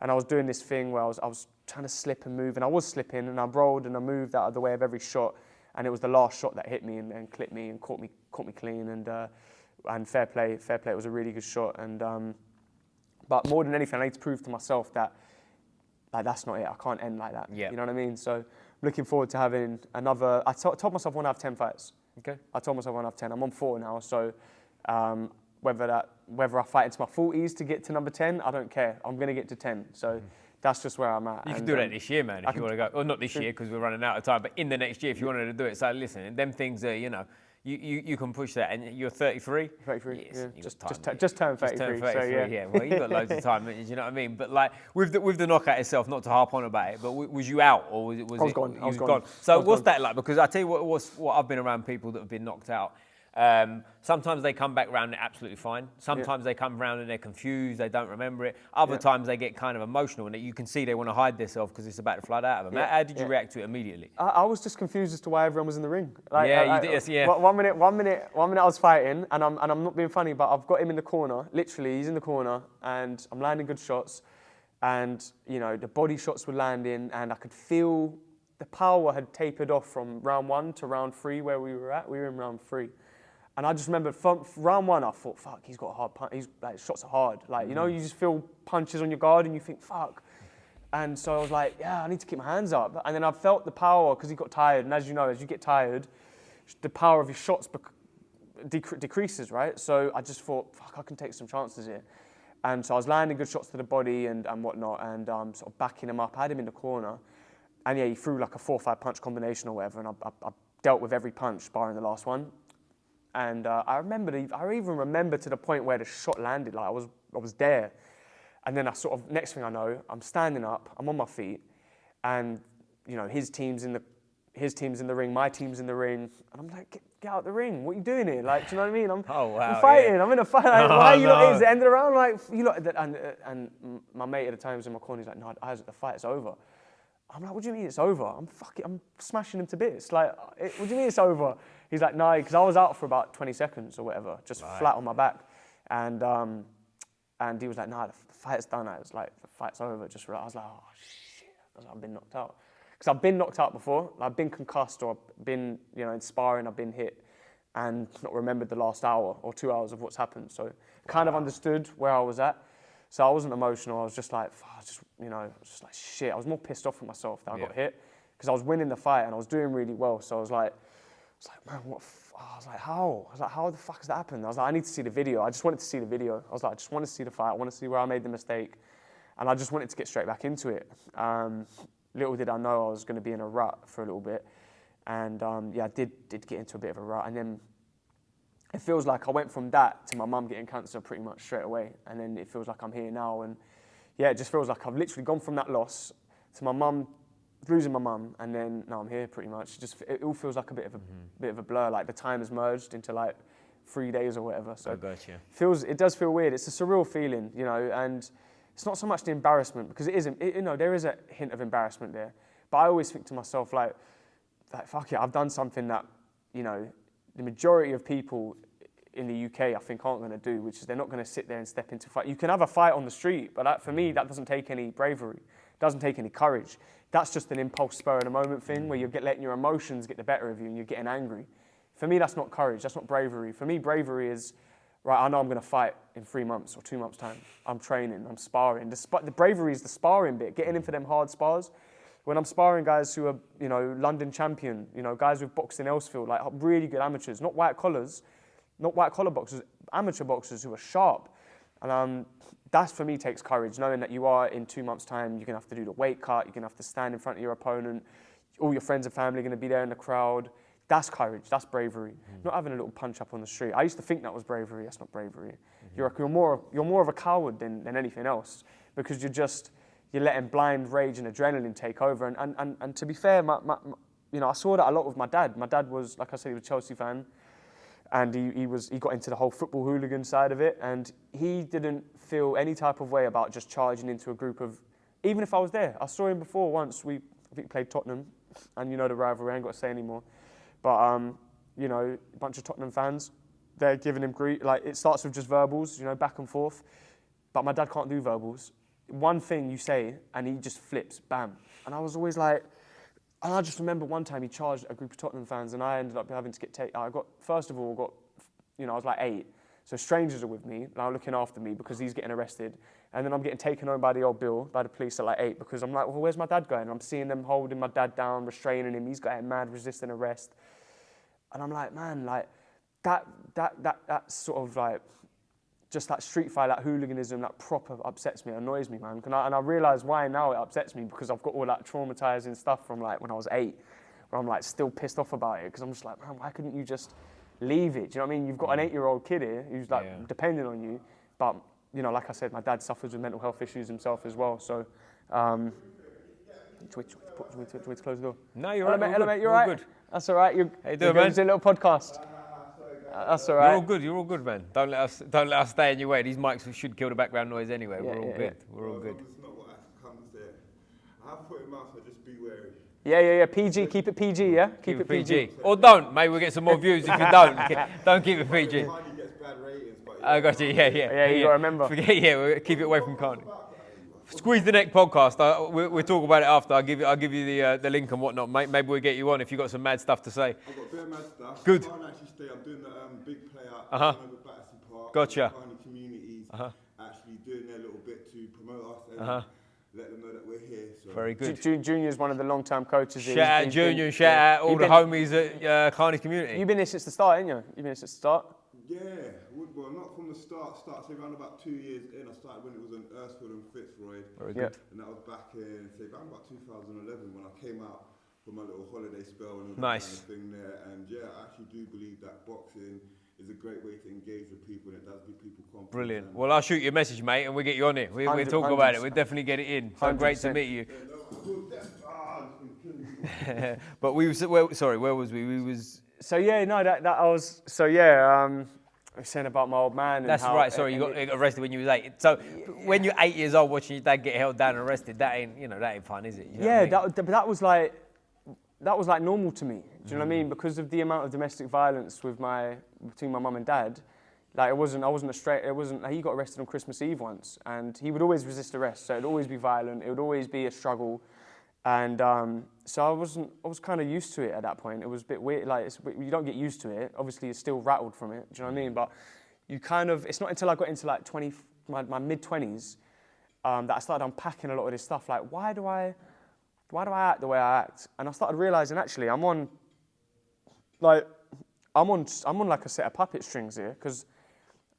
and I was doing this thing where I was trying to slip and move, and I was slipping, and I rolled and I moved out of the way of every shot, and it was the last shot that hit me and clipped me and caught me clean, and fair play. It was a really good shot, and but more than anything, I need to prove to myself that. Like, that's not it. I can't end like that. Yeah. You know what I mean? So I'm looking forward to having another. I told myself I want to have 10 fights. Okay. I told myself I want to have 10. I'm on 4 now. So whether I fight into my 40s to get to number 10, I don't care. I'm going to get to 10. So that's just where I'm at. You can do that this year, man, if you want to go. Well, not this year because we're running out of time, but in the next year if you wanted to do it. So listen, them things are, you know, you can push that. And you're 33? 33, yes, yeah. Just turned 33. Just turned 33, so, yeah. Well, you've got loads of time, do you know what I mean? But like, with the knockout itself, not to harp on about it, but was you out or was it? I was gone. So what's that like? Because I tell you what I've been around people that have been knocked out. Sometimes they come back round and they're absolutely fine. Sometimes they come round and they're confused, they don't remember it. Other times they get kind of emotional and you can see they want to hide themselves because it's about to flood out of them. How did you react to it immediately? I was just confused as to why everyone was in the ring. Like, you did. Yeah. 1 minute I was fighting, and I'm not being funny, but I've got him in the corner. Literally, he's in the corner, and I'm landing good shots, and you know the body shots were landing, and I could feel the power had tapered off from round 1 to round 3 where we were at. We were in round 3. And I just remember from round 1, I thought, fuck, he's got a hard punch. He's like, shots are hard. Like, you know, you just feel punches on your guard and you think, fuck. And so I was like, yeah, I need to keep my hands up. And then I felt the power because he got tired. And as you know, as you get tired, the power of your shots decreases, right? So I just thought, fuck, I can take some chances here. And so I was landing good shots to the body and whatnot and sort of backing him up. I had him in the corner. And yeah, he threw like a 4 or 5 punch combination or whatever. And I dealt with every punch, barring the last one. And I even remember to the point where the shot landed. Like I was there. And then I sort of, next thing I know, I'm standing up, I'm on my feet, and you know, his team's in the ring, my team's in the ring, and I'm like, get out the ring, what are you doing here? Like, do you know what I mean? I'm fighting, yeah. I'm in a fight, like, why are you not, is it ended around? Like, you lot, and my mate at the time was in my corner, he's like, no, the fight's over. I'm like, what do you mean it's over? I'm smashing him to bits. Like, what do you mean it's over? He's like, no, because I was out for about 20 seconds or whatever, just flat on my back. And he was like, nah, the fight's done. I was like, the fight's over. I was like, oh, shit. I've been knocked out. Because I've been knocked out before. I've been concussed or I've been, you know, in sparring, I've been hit and not remembered the last hour or 2 hours of what's happened. So kind of understood where I was at. So I wasn't emotional. I was just like, just like, shit. I was more pissed off with myself that I got hit because I was winning the fight and I was doing really well. So I was like, man, what? I was like, how? I was like, how the fuck has that happened? I was like, I need to see the video. I just wanted to see the video. I was like, I just want to see the fight. I want to see where I made the mistake. And I just wanted to get straight back into it. Little did I know I was going to be in a rut for a little bit. And I did get into a bit of a rut. And then it feels like I went from that to my mum getting cancer pretty much straight away. And then it feels like I'm here now. And yeah, it just feels like I've literally gone from that loss to my mum, losing my mum, and then now I'm here pretty much. It all feels like a bit of a blur. Like the time has merged into like 3 days or whatever. So I got you. It does feel weird. It's a surreal feeling, you know, and it's not so much the embarrassment because it isn't. You know, there is a hint of embarrassment there, but I always think to myself like fuck it, I've done something that, you know, the majority of people in the UK I think aren't going to do, which is they're not going to sit there and step into a fight. You can have a fight on the street, but for me that doesn't take any bravery. It doesn't take any courage. That's just an impulse, spur of the moment thing where you're letting your emotions get the better of you and you're getting angry. For me, that's not courage. That's not bravery. For me, bravery is, right, I know I'm going to fight in 3 months or 2 months' time. I'm training, I'm sparring. The bravery is the sparring bit, getting in for them hard spars. When I'm sparring guys who are, you know, London champion, you know, guys who've boxed in Elsfield, like really good amateurs, not white collar boxers, amateur boxers who are sharp. And that for me takes courage, knowing that you are in 2 months' time, you're going to have to do the weight cut, you're going to have to stand in front of your opponent, all your friends and family are going to be there in the crowd. That's courage, that's bravery. Not having a little punch up on the street. I used to think that was bravery, that's not bravery. You're more of a coward than anything else because you're letting blind rage and adrenaline take over. And to be fair, you know, I saw that a lot with my dad. My dad was, like I said, he was a Chelsea fan. And he got into the whole football hooligan side of it, and he didn't feel any type of way about just charging into a group of, even if I was there. I saw him before once. I think we played Tottenham, and you know the rivalry. I ain't got to say anymore. But you know, a bunch of Tottenham fans, they're giving him grief. Like it starts with just verbals, you know, back and forth. But my dad can't do verbals. One thing you say, and he just flips, bam. And I was always like. And I just remember one time he charged a group of Tottenham fans and I ended up having to get taken. I was like 8. So strangers are with me and are looking after me because he's getting arrested. And then I'm getting taken home by the old Bill, by the police at like 8 because I'm like, well, where's my dad going? And I'm seeing them holding my dad down, restraining him. He's getting mad, resisting arrest. And I'm like, man, like that sort of like, just that street fight, that hooliganism, that proper upsets me, annoys me, man. And I realise why now it upsets me because I've got all that traumatising stuff from like when I was 8, where I'm like still pissed off about it because I'm just like, man, why couldn't you just leave it? Do you know what I mean? You've got an 8-year-old kid here who's like depending on you, but you know, like I said, my dad suffers with mental health issues himself as well. So, do we close the door? No, you're right. Hello, mate, you're right. Good. That's all right. How you doing, man? It's a little podcast. That's all right. You're all good, man. Don't let us stay in your way. These mics should kill the background noise anyway. We're all good. We're all good. It's not what comes there. I have put him out, so just be wary. Yeah. PG. Keep it PG. Yeah. Keep it PG. Or don't. Maybe we'll get some more views if you don't. Don't keep it PG. Carney gets bad ratings, but I got you. Yeah. You gotta remember. We'll keep it away from Carney. Squeeze the Neck podcast. We'll talk about it after. I'll give you the link and whatnot, mate. Maybe we'll get you on if you've got some mad stuff to say. I've got a bit of mad stuff. Good. I can't actually stay. I'm doing the big play out over Battersea Park. Gotcha. Carney communities actually doing their little bit to promote us and let them know that we're here. So. Very good. Junior's one of the long-term coaches. Shout out Junior, shout out all the homies at Carney community. You've been here since the start, haven't you? You've been here since the start? Yeah, well, not from the start. Say around about 2 years in. I started when it was in Earthfield and Fitzroy. Very good. And that was back in, say, around about 2011 when I came out for my little holiday spell and all nice. that kind of thing there. And yeah, I actually do believe that boxing is a great way to engage with people, and it does give people confidence. Brilliant. Well, I'll shoot you a message, mate, and we'll get you on it. We'll talk about it. We'll definitely get it in. So 100%. Great to meet you. But we was where was we? We was. So yeah, no, that I was. So yeah, I was saying about my old man. And that's how, right. Sorry, you got arrested when you was 8. So when you're 8 years old, watching your dad get held down and arrested, that ain't fun, is it? You know what I mean? that was like normal to me. Do you know what I mean? Because of the amount of domestic violence between my mum and dad, like I wasn't straight. He got arrested on Christmas Eve once, and he would always resist arrest. So it'd always be violent. It would always be a struggle, and so I was kind of used to it at that point. It was a bit weird. Like you don't get used to it. Obviously, you're still rattled from it. Do you know what I mean? But you kind of. It's not until I got into like my mid-20s that I started unpacking a lot of this stuff. Like why do I act the way I act? And I started realizing actually I'm on like a set of puppet strings here, because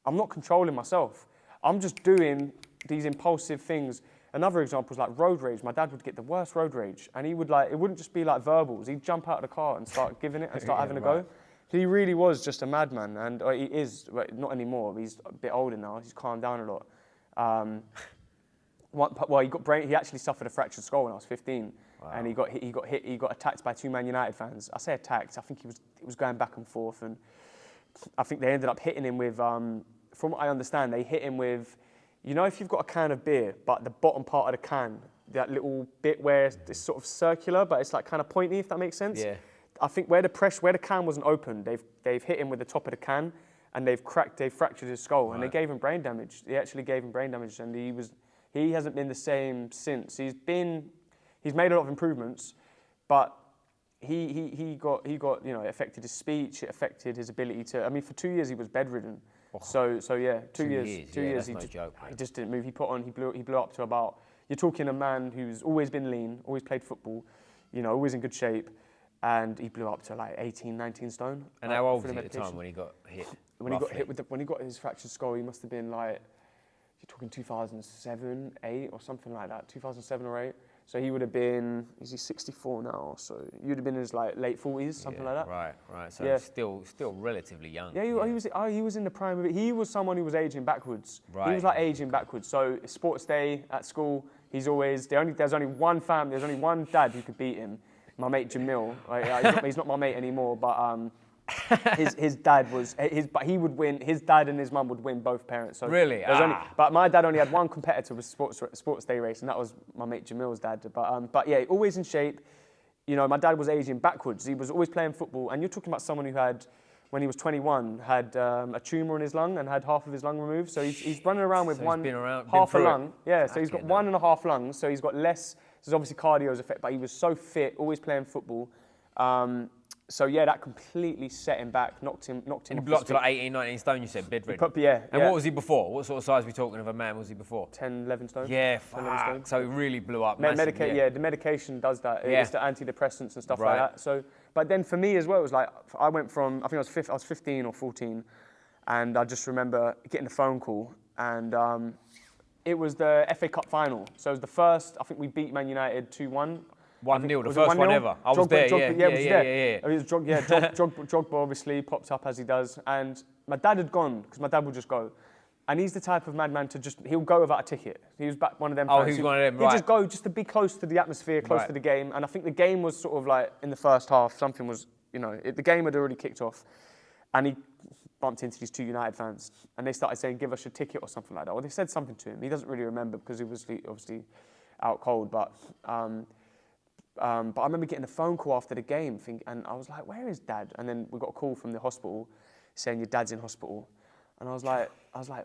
I'm not controlling myself. I'm just doing these impulsive things. Another example is like road rage. My dad would get the worst road rage, and he would it wouldn't just be like verbals. He'd jump out of the car and start giving it and start having a go. He really was just a madman, and he is, not anymore. He's a bit older now. He's calmed down a lot. He actually suffered a fractured skull when I was 15. Wow. And he got attacked by 2 Man United fans. I say attacked, I think it was going back and forth, and I think they ended up hitting him with, from what I understand, they hit him with, you know, if you've got a can of beer, but the bottom part of the can, that little bit where it's sort of circular, but it's like kind of pointy, if that makes sense. Yeah. I think where the can wasn't open, they've hit him with the top of the can, and they've fractured his skull, and they gave him brain damage. They actually gave him brain damage, and he hasn't been the same since. He's made a lot of improvements, but he got you know, it affected his speech, it affected his ability to. I mean, for 2 years he was bedridden. Oh. So yeah, 2 years. 2 years. He just didn't move. He blew up to about. You're talking a man who's always been lean, always played football, you know, always in good shape, and he blew up to like 18, 19 stone. And how old was he at the time when he got hit? When he got hit when he got his fractured skull, he must have been like, you're talking 2007, 8 or something like that. 2007 or 8. So he would have been, is he 64 now? So he would have been in his like late 40s, something like that. Right. So still relatively young. Yeah, he was in the prime of it. He was someone who was aging backwards. Right. He was like aging backwards. So sports day at school, there's only one dad who could beat him. My mate Jamil. He's not my mate anymore, but his dad was but he would win. His dad and his mum would win both parents. So really? But my dad only had one competitor with sports day race, and that was my mate Jamil's dad. But yeah, always in shape. You know, my dad was aging backwards. He was always playing football, and you're talking about someone who had, when he was 21, had a tumour in his lung and had half of his lung removed. So he's running around with half a lung. Yeah, so he's got 1.5 lungs. So he's got less. There's obviously cardio's effect, but he was so fit, always playing football. So yeah, that completely set him back, knocked him. And he blew up to like 18, 19 stone, you said, bedridden. Yeah. And what was he before? What sort of size are we talking of a man was he before? 10, 11 stone. Yeah, 10, 11 stone. So he really blew up. The medication does that. Yeah. It's the antidepressants and stuff like that. So, but then for me as well, it was like, I went from, I think I was 15 or 14, and I just remember getting a phone call, and it was the FA Cup final. So it was the first, I think we beat Man United 2-1. 1-0, the first one ever. I was there, yeah. Drogba obviously popped up as he does, and my dad had gone, because my dad would just go. And he's the type of madman he'll go without a ticket. He was back one of them. Oh, he was one of them, right. He'd just go just to be close to the atmosphere, close to the game. And I think the game was sort of like, in the first half, something was, you know, the game had already kicked off. And he bumped into these 2 United fans, and they started saying, give us your ticket or something like that. Or they said something to him. He doesn't really remember because he was obviously out cold, but I remember getting a phone call after the game, and I was like, where is Dad? And then we got a call from the hospital saying, your dad's in hospital. And I was like,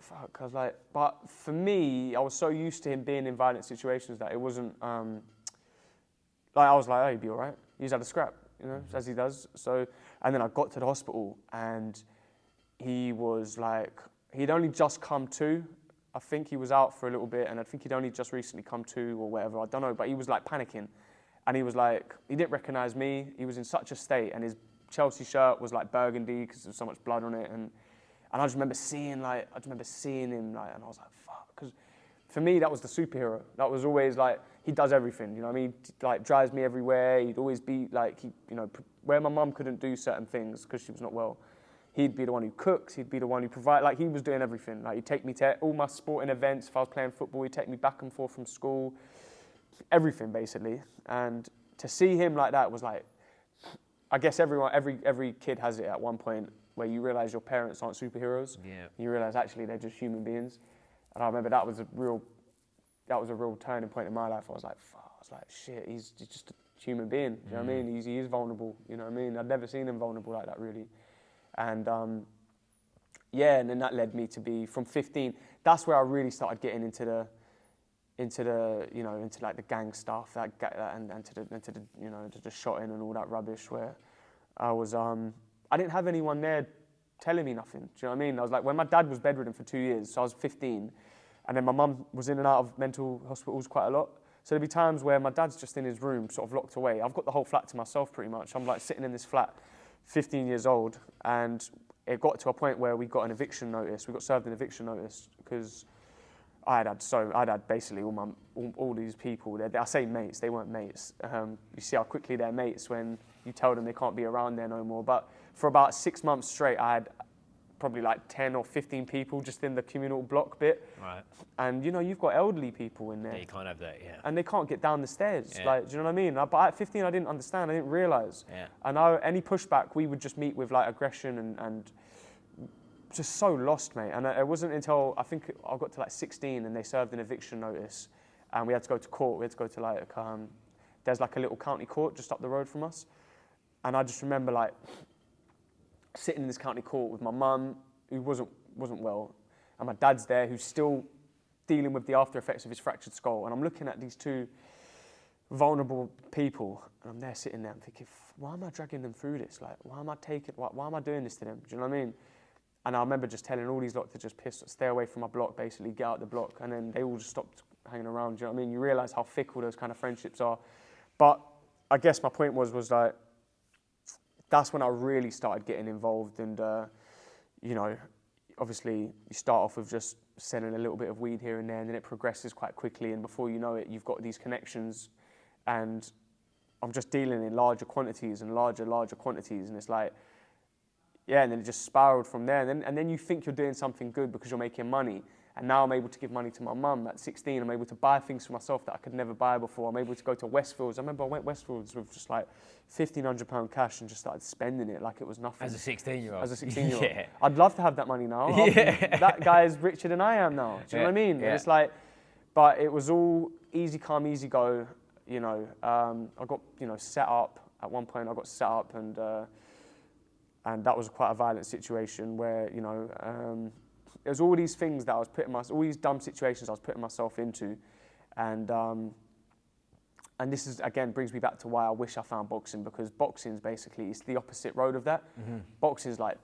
fuck. But for me, I was so used to him being in violent situations that it wasn't, like, I was like, oh, he'd be all right. He's had a scrap, you know, as he does. So, and then I got to the hospital and he was like, he'd only just come to. I think he was out for a little bit and I think he'd only just recently come to or whatever. I don't know, but he was like panicking. And he was like, he didn't recognize me. He was in such a state and his Chelsea shirt was like burgundy because there was so much blood on it. And I just remember seeing him like, and I was like, fuck. Because for me, that was the superhero. That was always like, he does everything, you know what I mean? Like, drives me everywhere. He'd always be like, where my mum couldn't do certain things because she was not well, he'd be the one who cooks, he'd be the one who provides, like, he was doing everything. Like, he'd take me to all my sporting events. If I was playing football, he'd take me back and forth from school. Everything, basically. And to see him like that was like, I guess every kid has it at one point where you realise your parents aren't superheroes. Yeah. You realise actually they're just human beings. And I remember that was a real turning point in my life. I was like, fuck. I was like, shit, he's just a human being. Do you know what I mean? He is vulnerable. You know what I mean? I'd never seen him vulnerable like that, really. And and then that led me to be, from 15, that's where I really started getting into like the gang stuff, and to the shotting and all that rubbish, where I was, I didn't have anyone there telling me nothing. Do you know what I mean? I was like, when my dad was bedridden for 2 years, so I was 15, and then my mum was in and out of mental hospitals quite a lot. So there'd be times where my dad's just in his room, sort of locked away. I've got the whole flat to myself pretty much. I'm like sitting in this flat, 15 years old, and it got to a point where we got an eviction notice. We got served an eviction notice because I'd had basically all these people. I say mates, they weren't mates. You see how quickly they're mates when you tell them they can't be around there no more. But for about 6 months straight, I had probably like 10 or 15 people just in the communal block bit. Right. And you've got elderly people in there. Yeah, you can't have that, yeah. And they can't get down the stairs. Yeah. Like, do you know what I mean? But at 15, I didn't understand. I didn't realise. Yeah. And any pushback, we would just meet with like aggression and just so lost, mate. And it wasn't until I think I got to like 16 and they served an eviction notice, and we had to go to court. We had to go to like there's like a little county court just up the road from us, and I just remember like sitting in this county court with my mum, who wasn't well, and my dad's there, who's still dealing with the after effects of his fractured skull, and I'm looking at these two vulnerable people, and I'm there sitting there, I'm thinking, why am I dragging them through this? Like, why am I doing this to them? Do you know what I mean? And I remember just telling all these lot to just stay away from my block, basically, get out the block, and then they all just stopped hanging around. Do you know what I mean? You realise how fickle those kind of friendships are. But I guess my point was like, that's when I really started getting involved, and obviously you start off with just selling a little bit of weed here and there, and then it progresses quite quickly, and before you know it, you've got these connections, and I'm just dealing in larger quantities and larger quantities, and it's like, yeah, and then it just spiraled from there, and then you think you're doing something good because you're making money. And now I'm able to give money to my mum at 16. I'm able to buy things for myself that I could never buy before. I'm able to go to Westfields. I remember I went Westfields with just like £1,500 cash and just started spending it like it was nothing. As a 16-year-old. As a 16-year-old. Yeah. I'd love to have that money now. Yeah. That guy is richer than I am now. Do you know what I mean? Yeah. And it's like, but it was all easy come, easy go. I got set up. At one point I got set up, and that was quite a violent situation where, there's all these things that I was all these dumb situations I was putting myself into, and this is, again, brings me back to why I wish I found boxing, because boxing is basically, it's the opposite road of that. Mm-hmm. Boxing is like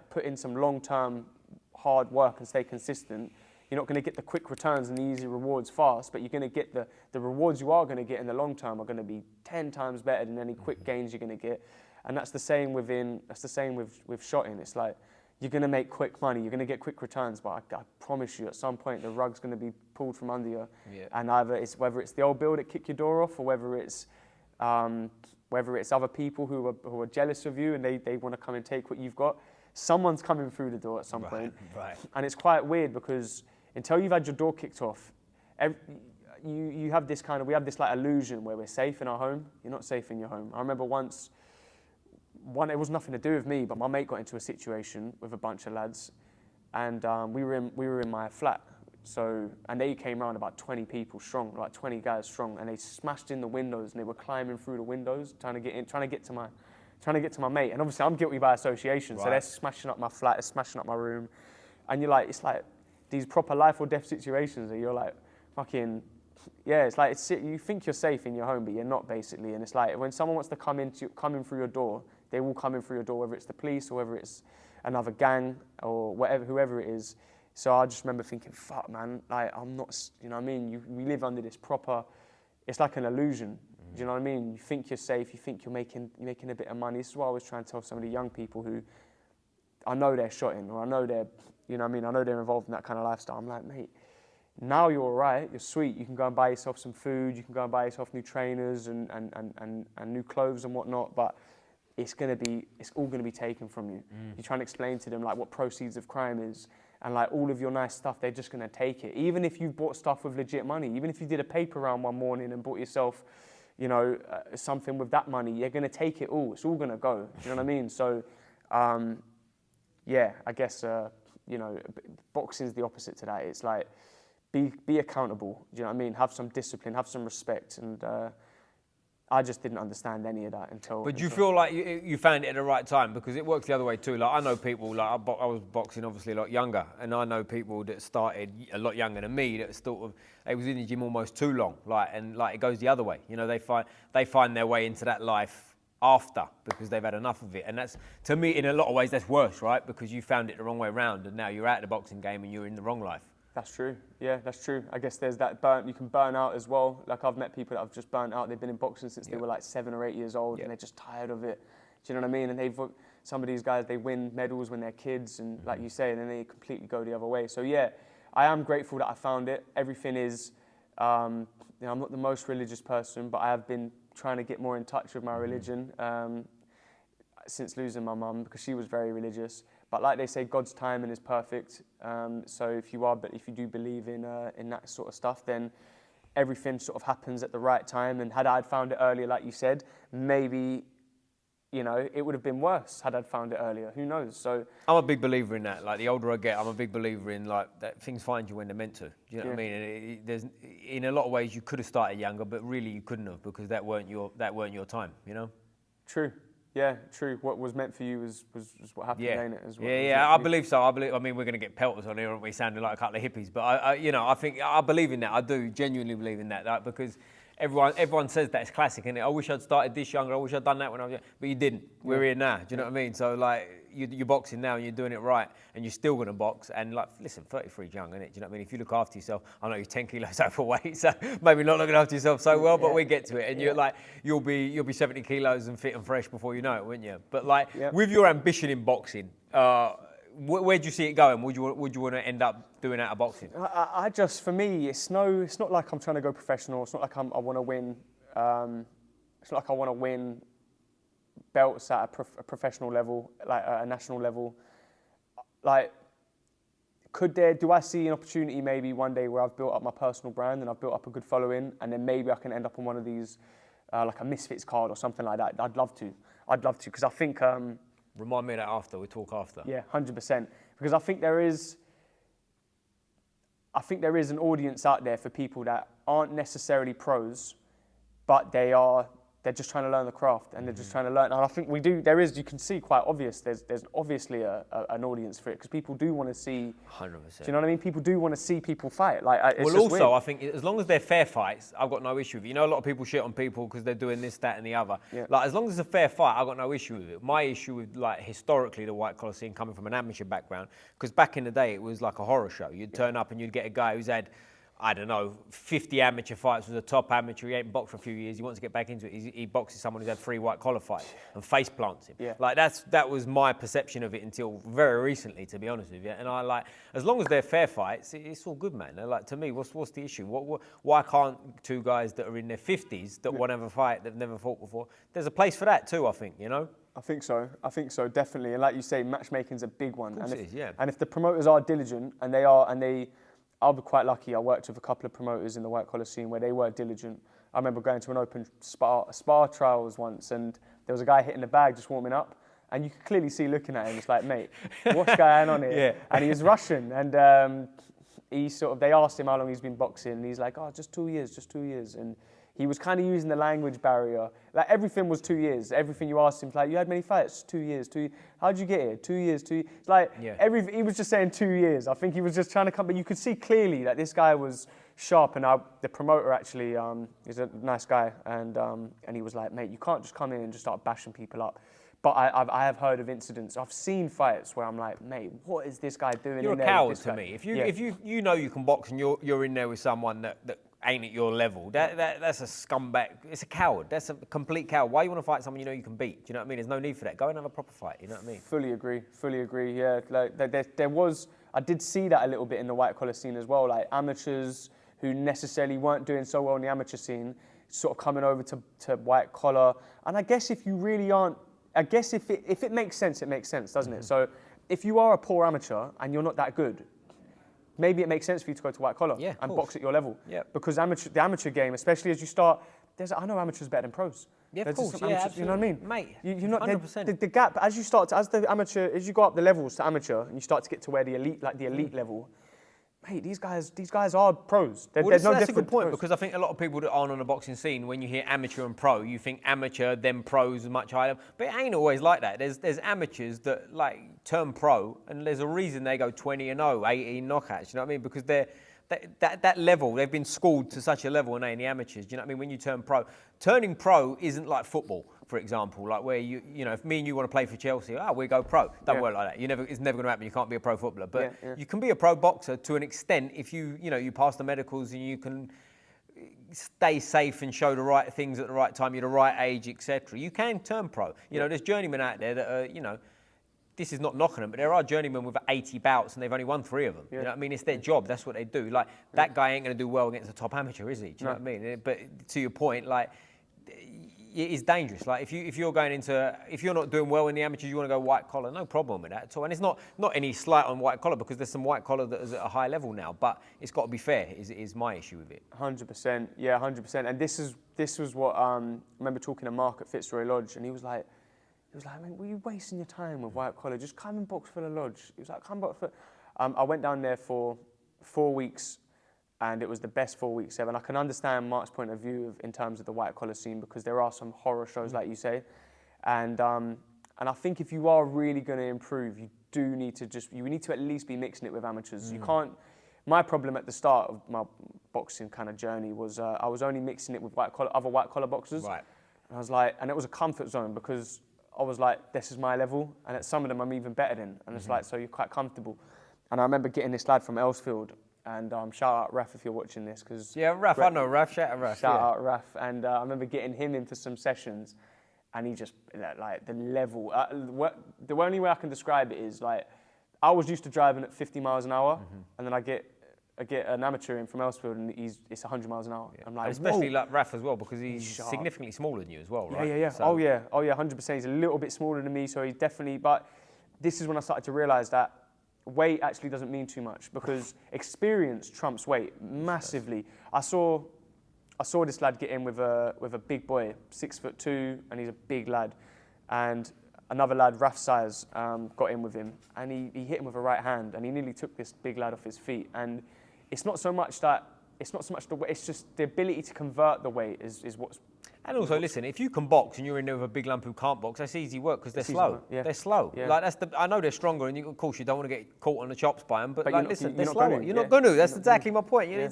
put in some long-term hard work and stay consistent. You're not going to get the quick returns and the easy rewards fast, but you're going to get the rewards you are going to get in the long term are going to be 10 times better than any quick gains you're going to get. And that's the same with shotting. It's like, you're going to make quick money, you're going to get quick returns, but I promise you, at some point, the rug's going to be pulled from under you. Yeah. And whether it's the old bill that kick your door off, or whether it's other people who are jealous of you and they want to come and take what you've got, someone's coming through the door at some point. Right. And it's quite weird, because until you've had your door kicked off, we have this like illusion where we're safe in our home. You're not safe in your home. I remember once, it was nothing to do with me, but my mate got into a situation with a bunch of lads, and we were in my flat. So, and they came around about 20 people strong, like 20 guys strong, and they smashed in the windows, and they were climbing through the windows, trying to get trying to get to my mate. And obviously I'm guilty by association, so Right. they're smashing up my flat, they're smashing up my room. And you're like, it's like these proper life or death situations that you're like, fucking, yeah, it's like, you think you're safe in your home, but you're not basically. And it's like, when someone wants to come in through your door, they will come in through your door, whether it's the police or whether it's another gang or whatever, whoever it is. So I just remember thinking, fuck, man, like, I'm not, you know what I mean? We live under this proper, it's like an illusion. Do you know what I mean? You think you're safe, you think you're making a bit of money. This is what I was trying to tell some of the young people who I know they're shotting, or I know they're, you know what I mean? I know they're involved in that kind of lifestyle. I'm like, mate, now you're all right, you're sweet, you can go and buy yourself some food, you can go and buy yourself new trainers and new clothes and whatnot, but it's all gonna be taken from you. You're trying to explain to them like what proceeds of crime is, and like all of your nice stuff, they're just gonna take it. Even if you bought stuff with legit money, even if you did a paper round one morning and bought yourself, you know, something with that money, you're gonna take it all. It's all gonna go. Do you know what I mean? So, yeah, I guess you know, boxing's the opposite to that. It's like be accountable. Do you know what I mean? Have some discipline, have some respect, and I just didn't understand any of that until. But do you feel like you found it at the right time? Because it works the other way too. Like I know people, like I was boxing obviously a lot younger, and I know people that started a lot younger than me that sort of they was in the gym almost too long. Like it goes the other way. You know, they find their way into that life after because they've had enough of it, and that's, to me, in a lot of ways that's worse, right? Because you found it the wrong way around, and now you're out of the boxing game and you're in the wrong life. That's true. Yeah, that's true. I guess there's that you can burn out as well. Like I've met people that have just burnt out. They've been in boxing since they were like 7 or 8 years old, and they're just tired of it. Do you know what I mean? And some of these guys, they win medals when they're kids, and like you say, and then they completely go the other way. So yeah, I am grateful that I found it. Everything is, you know, I'm not the most religious person, but I have been trying to get more in touch with my religion since losing my mum, because she was very religious. But like they say, God's timing is perfect. So if you do believe in that sort of stuff, then everything sort of happens at the right time. And had I found it earlier, like you said, maybe, you know, it would have been worse had I found it earlier. Who knows? So I'm a big believer in that. Like the older I get, I'm a big believer in like that things find you when they're meant to. Do you know what I mean? And there's in a lot of ways you could have started younger, but really you couldn't have, because that weren't your time. You know? True. Yeah, true. What was meant for you was what happened, ain't it? As well. I believe so. I mean, we're going to get pelters on here, aren't we? Sounding like a couple of hippies, but I think I believe in that. I do genuinely believe in that, because everyone says that it's classic, and I wish I'd started this younger. I wish I'd done that when I was young, but you didn't. We're here now. Do you know what I mean? So like, you're boxing now, and you're doing it right, and you're still going to box. And like, listen, 33 is young, isn't it? Do you know what I mean? If you look after yourself, I know you're 10 kilos overweight, so maybe not looking after yourself so well, but we get to it, and you're like, you'll be 70 kilos and fit and fresh before you know it, wouldn't you? But like, with your ambition in boxing, where do you see it going? Would you want to end up doing out of boxing? I just, for me, it's not like I'm trying to go professional. It's not like I want to win. It's not like I want to win belts at a professional level, like at a national level. Like, do I see an opportunity maybe one day where I've built up my personal brand and I've built up a good following, and then maybe I can end up on one of these, like a Misfits card or something like that? I'd love to, because I think. Remind me of that after. We talk after. Yeah, 100%. Because I think there is an audience out there for people that aren't necessarily pros, but they're just trying to learn the craft, and they're just trying to learn. And I think you can see quite obvious, there's obviously an audience for it, because people do want to see. 100%. Do you know what I mean? People do want to see people fight. Like, it's well, also, weird. I think as long as they're fair fights, I've got no issue with it. You know, a lot of people shit on people because they're doing this, that, and the other. Yeah. Like, as long as it's a fair fight, I've got no issue with it. My issue with, like, historically, the white collar scene coming from an amateur background, because back in the day, it was like a horror show. You'd turn up and you'd get a guy who's had, I don't know, 50 amateur fights, was a top amateur. He ain't boxed for a few years. He wants to get back into it. He boxes someone who's had 3 white collar fights and face plants him. Yeah. Like that was my perception of it until very recently, to be honest with you. And I like, as long as they're fair fights, it's all good, man. They're like, to me, what's the issue? Why can't 2 guys that are in their 50s that want to have a fight that've never fought before? There's a place for that too, I think. You know. I think so, definitely. And like you say, matchmaking's a big one. Of course it is, yeah. And if the promoters are diligent, I'll be quite lucky. I worked with a couple of promoters in the white collar scene where they were diligent. I remember going to an open spar trials once, and there was a guy hitting the bag just warming up, and you could clearly see looking at him, it's like, mate, what's going on here? Yeah. And he was Russian, and they asked him how long he's been boxing, and he's like, oh, just 2 years. And He was kind of using the language barrier. Like everything was 2 years. Everything you asked him, like, you had many fights? 2 years. How'd you get here? 2 years. It's like, he was just saying 2 years. I think he was just trying to come, but you could see clearly that this guy was sharp. And the promoter actually is a nice guy. And he was like, mate, you can't just come in and just start bashing people up. But I have heard of incidents. I've seen fights where I'm like, mate, what is this guy doing? You're a coward to me. If you know you can box and you're in there with someone that ain't at your level, that's a scumbag. It's a coward. That's a complete coward. Why you want to fight someone you know you can beat? Do you know what I mean? There's no need for that. Go and have a proper fight. You know what I mean? Fully agree. Yeah, like there was. I did see that a little bit in the white collar scene as well. Like amateurs who necessarily weren't doing so well in the amateur scene, sort of coming over to white collar. And I guess if you really aren't. I guess if it makes sense, it makes sense, doesn't it? So if you are a poor amateur and you're not that good, maybe it makes sense for you to go to white collar and box at your level. Yeah. Because the amateur game, especially as you start, I know amateurs better than pros. Yeah, of course. Yeah, absolutely. You know what I mean? Mate, you're not 100%. The gap as you go up the levels to amateur and you start to get to where the elite level. Mate, these guys are pros. That's a good point because I think a lot of people that aren't on the boxing scene, when you hear amateur and pro, you think amateur, then pros are much higher. But it ain't always like that. There's amateurs that like turn pro, and there's a reason they go 20-0, 18 knockouts. You know what I mean? Because that level, they've been schooled to such a level, and they in the amateurs. Do you know what I mean? When you turn pro, turning pro isn't like football, for example, like where you know, if me and you want to play for Chelsea, we go pro. Don't work like that. It's never going to happen. You can't be a pro footballer, but you can be a pro boxer to an extent if you pass the medicals and you can stay safe and show the right things at the right time. You're the right age, etc. You can turn pro. You know, there's journeymen out there that are, this is not knocking them, but there are journeymen with 80 bouts and they've only won 3 of them. You know what I mean? It's their job. That's what they do. Like that guy ain't going to do well against a top amateur, is he? Do you know what I mean? But to your point, like, it is dangerous. Like if you're not doing well in the amateurs, you want to go white collar, no problem with that at all. And it's not any slight on white collar because there's some white collar that is at a high level now, but it's got to be fair. Is my issue with it? 100%. Yeah, 100%. And this was what I remember talking to Mark at Fitzroy Lodge, and he was like, man, were you wasting your time with white collar? Just come and box for the lodge. He was like, come box for. I went down there for 4 weeks. And it was the best 4 weeks ever. And I can understand Mark's point of view in terms of the white collar scene because there are some horror shows, like you say. And I think if you are really going to improve, you need to at least be mixing it with amateurs. You can't. My problem at the start of my boxing kind of journey was I was only mixing it with other white collar boxers. Right. And I was like, and it was a comfort zone because I was like, this is my level, and at some of them I'm even better than. And it's like, so you're quite comfortable. And I remember getting this lad from Elsfield. And shout out Raf if you're watching this, because I know Raf. Shout out Raf. Shout out Raf, and I remember getting him in for some sessions, and he just like the level. The only way I can describe it is like I was used to driving at 50 miles an hour, and then I get an amateur in from Elsfield, and it's 100 miles an hour. Yeah. I'm like, especially like Raf as well, because he's significantly smaller than you as well, right? Yeah. So. Oh yeah, 100%. He's a little bit smaller than me, so he's definitely. But this is when I started to realise that weight actually doesn't mean too much because experience trumps weight massively. I saw this lad get in with a big boy, 6'2", and he's a big lad, and another lad, Raf size, got in with him, and he hit him with a right hand, and he nearly took this big lad off his feet. And it's not so much the weight; it's just the ability to convert the weight is what's. And also, listen, if you can box and you're in there with a big lump who can't box, that's easy work because they're slow. Yeah. They're slow. Yeah. Like I know they're stronger, and of course you don't want to get caught on the chops by them. But like, listen, they're slower. You're not going to. That's exactly my point. You're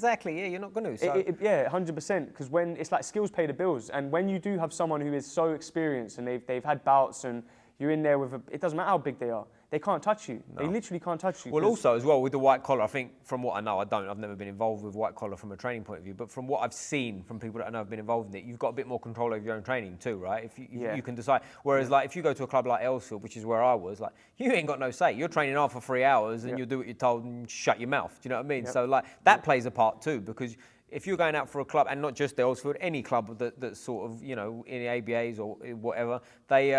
not going to. So. 100%. Because when it's like skills pay the bills, and when you do have someone who is so experienced and they've had bouts and you're in there with it doesn't matter how big they are. They can't touch you. No. They literally can't touch you. Well, also as well with the white collar, I think from what I know, I've never been involved with white collar from a training point of view, but from what I've seen from people that I know have been involved in it, you've got a bit more control over your own training too, right? If you can decide. Whereas like if you go to a club like Elsfield, which is where I was, like you ain't got no say. You're training hard for 3 hours and you'll do what you're told and shut your mouth. Do you know what I mean? Yep. So like that plays a part too, because if you're going out for a club, and not just Elsfield, any club that's sort of, in the ABAs or whatever, they,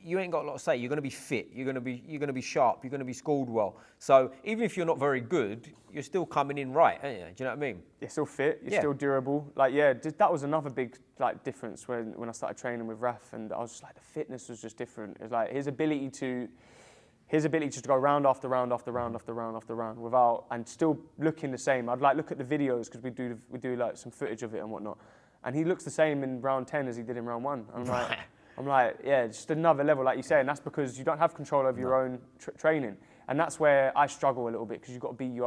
you ain't got a lot to say. You're going to be fit. You're going to be sharp. You're going to be schooled well. So even if you're not very good, you're still coming in right, aren't you? Do you know what I mean? You're still fit. You're still durable. That was another big difference when I started training with Raf, and I was just like, the fitness was just different. It was like his ability to his ability just to go round after round after round after round after round without, and still looking the same. I'd like look at the videos because we do like some footage of it and whatnot, and he looks the same in round 10 as he did in round 1. I'm like, yeah, just another level, like you say, and that's because you don't have control over your own training, and that's where I struggle a little bit because you've got to be your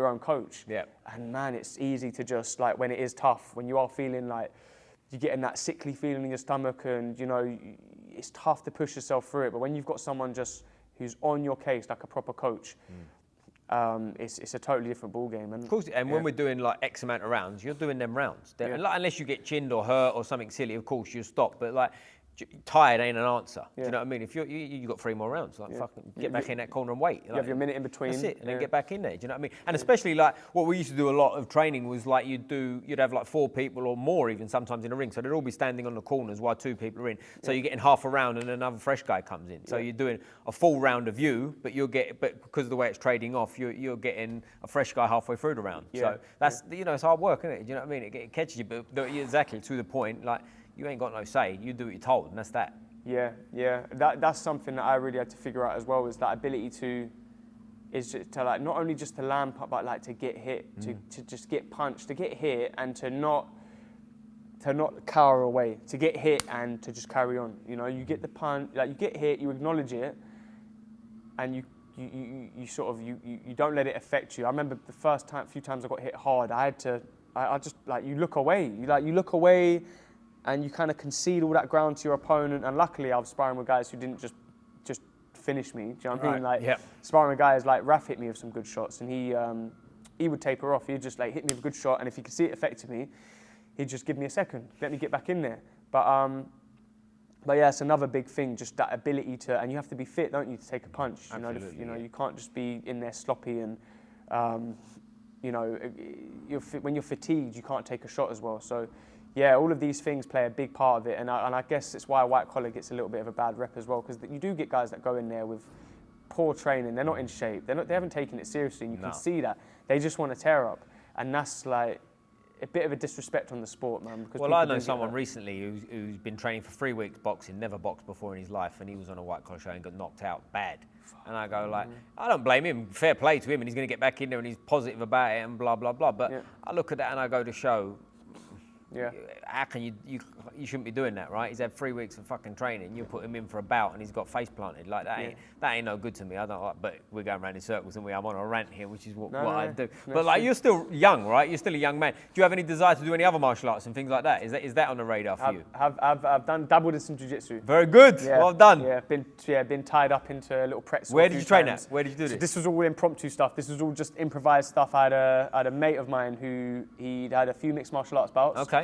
own coach. Yeah. And man, it's easy to just like when it is tough, when you are feeling like you're getting that sickly feeling in your stomach, and you know it's tough to push yourself through it. But when you've got someone just who's on your case like a proper coach, it's a totally different ball game. And of course, and when we're doing like X amount of rounds, you're doing them rounds. Like, unless you get chinned or hurt or something silly, of course you stop. But like, tired ain't an answer. Do you know what I mean? If you got 3 more rounds, like fucking get back in that corner and wait. You have your minute in between. That's it, and then get back in there. Do you know what I mean? And especially like what we used to do a lot of training was like you'd have like 4 people or more even sometimes in a ring. So they'd all be standing on the corners while 2 people are in. So you're getting half a round and another fresh guy comes in. So you're doing a full round of you, but because of the way it's trading off, you're getting a fresh guy halfway through the round. So that's it's hard work, isn't it? Do you know what I mean? It catches you, but exactly to the point, like you ain't got no say. You do what you're told, and that's that. Yeah. That's something that I really had to figure out as well, is that ability to like not only just to land, but like to get hit, to just get punched, to get hit, and to not cower away, to get hit and to just carry on. You know, you get the punch, like you get hit, you acknowledge it, and you sort of you don't let it affect you. I remember the few times I got hit hard, I just like you look away, you look away. And you kind of concede all that ground to your opponent. And luckily, I was sparring with guys who didn't just finish me. Do you know what I mean? Like sparring with guys like Raf hit me with some good shots, and he would taper off. He'd just like hit me with a good shot, and if he could see it affected me, he'd just give me a second, let me get back in there. But yeah, it's another big thing, just that ability to, and you have to be fit, don't you, to take a punch. You can't just be in there sloppy and when you're fatigued, you can't take a shot as well. So. Yeah, all of these things play a big part of it, and I guess it's why white collar gets a little bit of a bad rep as well, because you do get guys that go in there with poor training, they're not in shape, they haven't taken it seriously, and you can see that. They just want to tear up, and that's like a bit of a disrespect on the sport, man. Well, I know someone recently who's been training for 3 weeks boxing, never boxed before in his life, and he was on a white collar show and got knocked out bad. And I go like, I don't blame him, fair play to him, and he's going to get back in there and he's positive about it and blah, blah, blah. But I look at that and I go to show, how can you shouldn't be doing that, right? He's had 3 weeks of fucking training. You put him in for a bout and he's got face planted. Like that ain't no good to me. I don't like, but we're going around in circles and I'm on a rant here, which is what I do. But like you're still young, right? You're still a young man. Do you have any desire to do any other martial arts and things like that? Is that on the radar for you? I've dabbled in some Jiu Jitsu. Very good. Well done. Been tied up into a little pretzel. Where did you train at? Where did you do this? So this was all impromptu stuff. This was all just improvised stuff. I had a mate of mine who he'd had a few mixed martial arts bouts. Okay.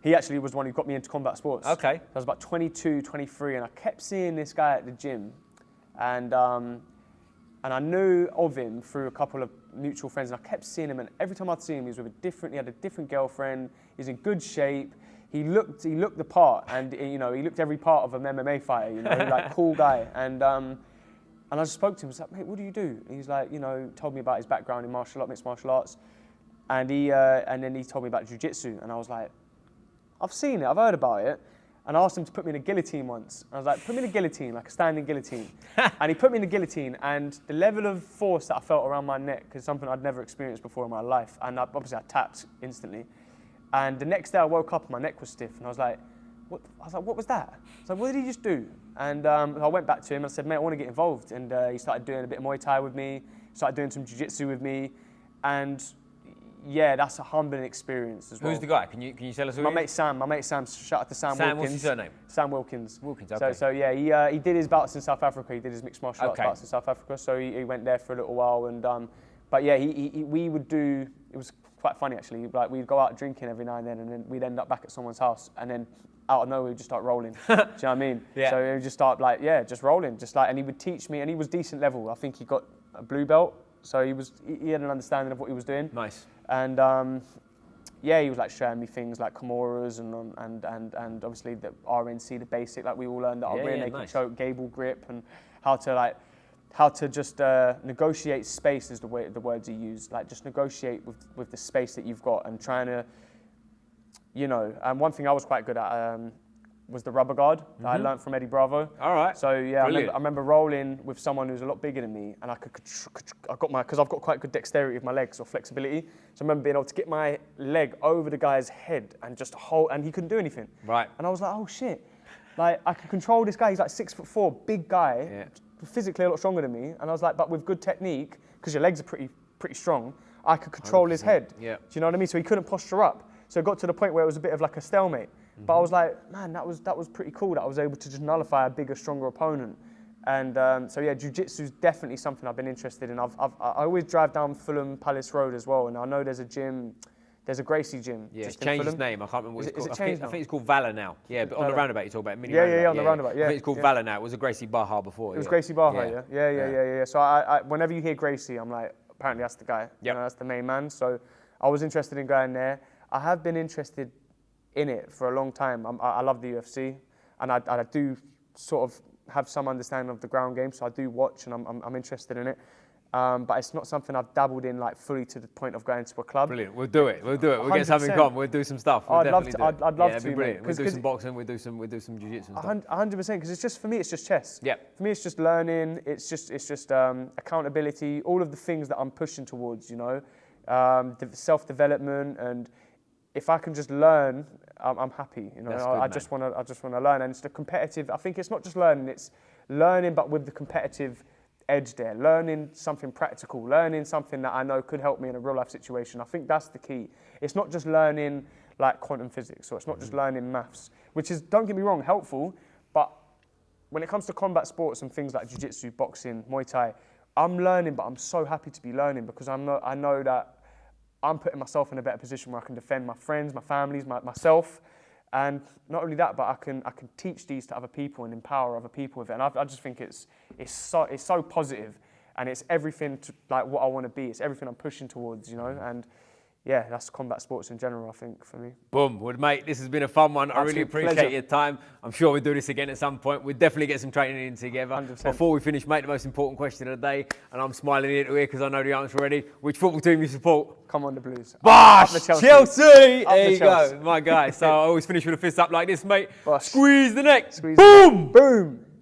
He actually was the one who got me into combat sports. Okay. I was about 22, 23, and I kept seeing this guy at the gym, and I knew of him through a couple of mutual friends, and I kept seeing him, and every time I'd see him, he had a different girlfriend, he's in good shape, he looked the part, and he looked every part of an MMA fighter, like cool guy, and I just spoke to him, I was like, mate, what do you do? And he's like, told me about his background in mixed martial arts, and then he told me about Jiu Jitsu, and I was like, I've seen it, I've heard about it. And I asked him to put me in a guillotine once. I was like, put me in a guillotine, like a standing guillotine. And he put me in a guillotine, and the level of force that I felt around my neck is something I'd never experienced before in my life. And obviously I tapped instantly. And the next day I woke up and my neck was stiff. And I was like, what was that? I was like, what did he just do? And I went back to him and I said, mate, I want to get involved. And he started doing a bit of Muay Thai with me, started doing some Jiu Jitsu with me. And yeah, that's a humbling experience as well. Who's the guy? Can you tell us who my he mate is? Sam. Shout out to Sam Wilkins. What's his surname? Sam Wilkins. Wilkins, okay. So yeah, he did his bouts in South Africa. He did his mixed martial arts bouts in South Africa. So he went there for a little while, and but yeah, we would do. It was quite funny actually. Like we'd go out drinking every now and then we'd end up back at someone's house, and then out of nowhere we'd just start rolling. Do you know what I mean? Yeah. So we would just start just rolling, and he would teach me, and he was decent level. I think he got a blue belt, so he had an understanding of what he was doing. Nice. And he was like showing me things like Kimuras and obviously the RNC, the basic, like we all learned that rear naked choke, gable grip, and how to just negotiate space is the words he used. Like just negotiate with the space that you've got, and trying to, and one thing I was quite good at was the rubber guard that I learned from Eddie Bravo. All right. So yeah, Brilliant. I remember rolling with someone who's a lot bigger than me, and because I've got quite good dexterity with my legs or flexibility. So I remember being able to get my leg over the guy's head and just hold, and he couldn't do anything. Right. And I was like, oh shit, like I can control this guy. He's like 6'4", big guy, physically a lot stronger than me. And I was like, but with good technique, because your legs are pretty strong, I could control his head. Yeah. Do you know what I mean? So he couldn't posture up. So it got to the point where it was a bit of like a stalemate. But I was like, man, that was pretty cool that I was able to just nullify a bigger, stronger opponent. And so yeah, jiu-jitsu is definitely something I've been interested in. I always drive down Fulham Palace Road as well, and I know there's a gym, there's a Gracie gym. Yeah, just it's changed in its Fulham. name. I can't remember what it's Is called. it changed I now? think it's called Valor now. Yeah, but on the roundabout you talk about, mini Yeah, roundabout. on the roundabout, yeah. I think it's called Yeah. Valor now. It was a Gracie Baja before. It was Gracie Baja, yeah. So I whenever you hear Gracie, I'm like, apparently that's the guy. You know, that's the main man. So I was interested in going there. I have been interested in it for a long time. I love the UFC, and I do sort of have some understanding of the ground game, so I do watch, and I'm interested in it. But it's not something I've dabbled in like fully to the point of going to a club. Brilliant. We'll do it. We'll get something 100%. on. We'll do some stuff. I'd love to. I'd love that'd to, be brilliant. mate. We'll do some boxing. We'll do some jiu-jitsu and stuff. 100%, because it's just, for me, it's just chess. Yeah. For me, it's just learning. It's just accountability. All of the things that I'm pushing towards. You know, self-development, and if I can just learn, I'm happy. You know, That's good, I just want to learn, and it's the competitive. I think it's not just learning; it's learning, but with the competitive edge there. Learning something practical, learning something that I know could help me in a real life situation. I think that's the key. It's not just learning like quantum physics, or it's not just learning maths, which is, don't get me wrong, helpful, but when it comes to combat sports and things like jiu-jitsu, boxing, Muay Thai, I'm learning, but I'm so happy to be learning, because I know that I'm putting myself in a better position where I can defend my friends, my families, myself. And not only that, but I can teach these to other people and empower other people with it. And I just think it's so positive, and it's everything to, like, what I want to be. It's everything I'm pushing towards, you know. And yeah, that's combat sports in general, I think, for me. Boom. Well, mate, this has been a fun one. I really appreciate pleasure. your time. I'm sure we'll do this again at some point. We'll definitely get some training in together. 100%. Before we finish, mate, the most important question of the day, and I'm smiling ear to ear because I know the answer already. Which football team you support? Come on, the Blues. Bosh! Up the Chelsea. Chelsea! Up There the you Chelsea. go, my guy. So I always finish with a fist up like this, mate. Bosh. Squeeze the neck. Squeeze Boom! Boom!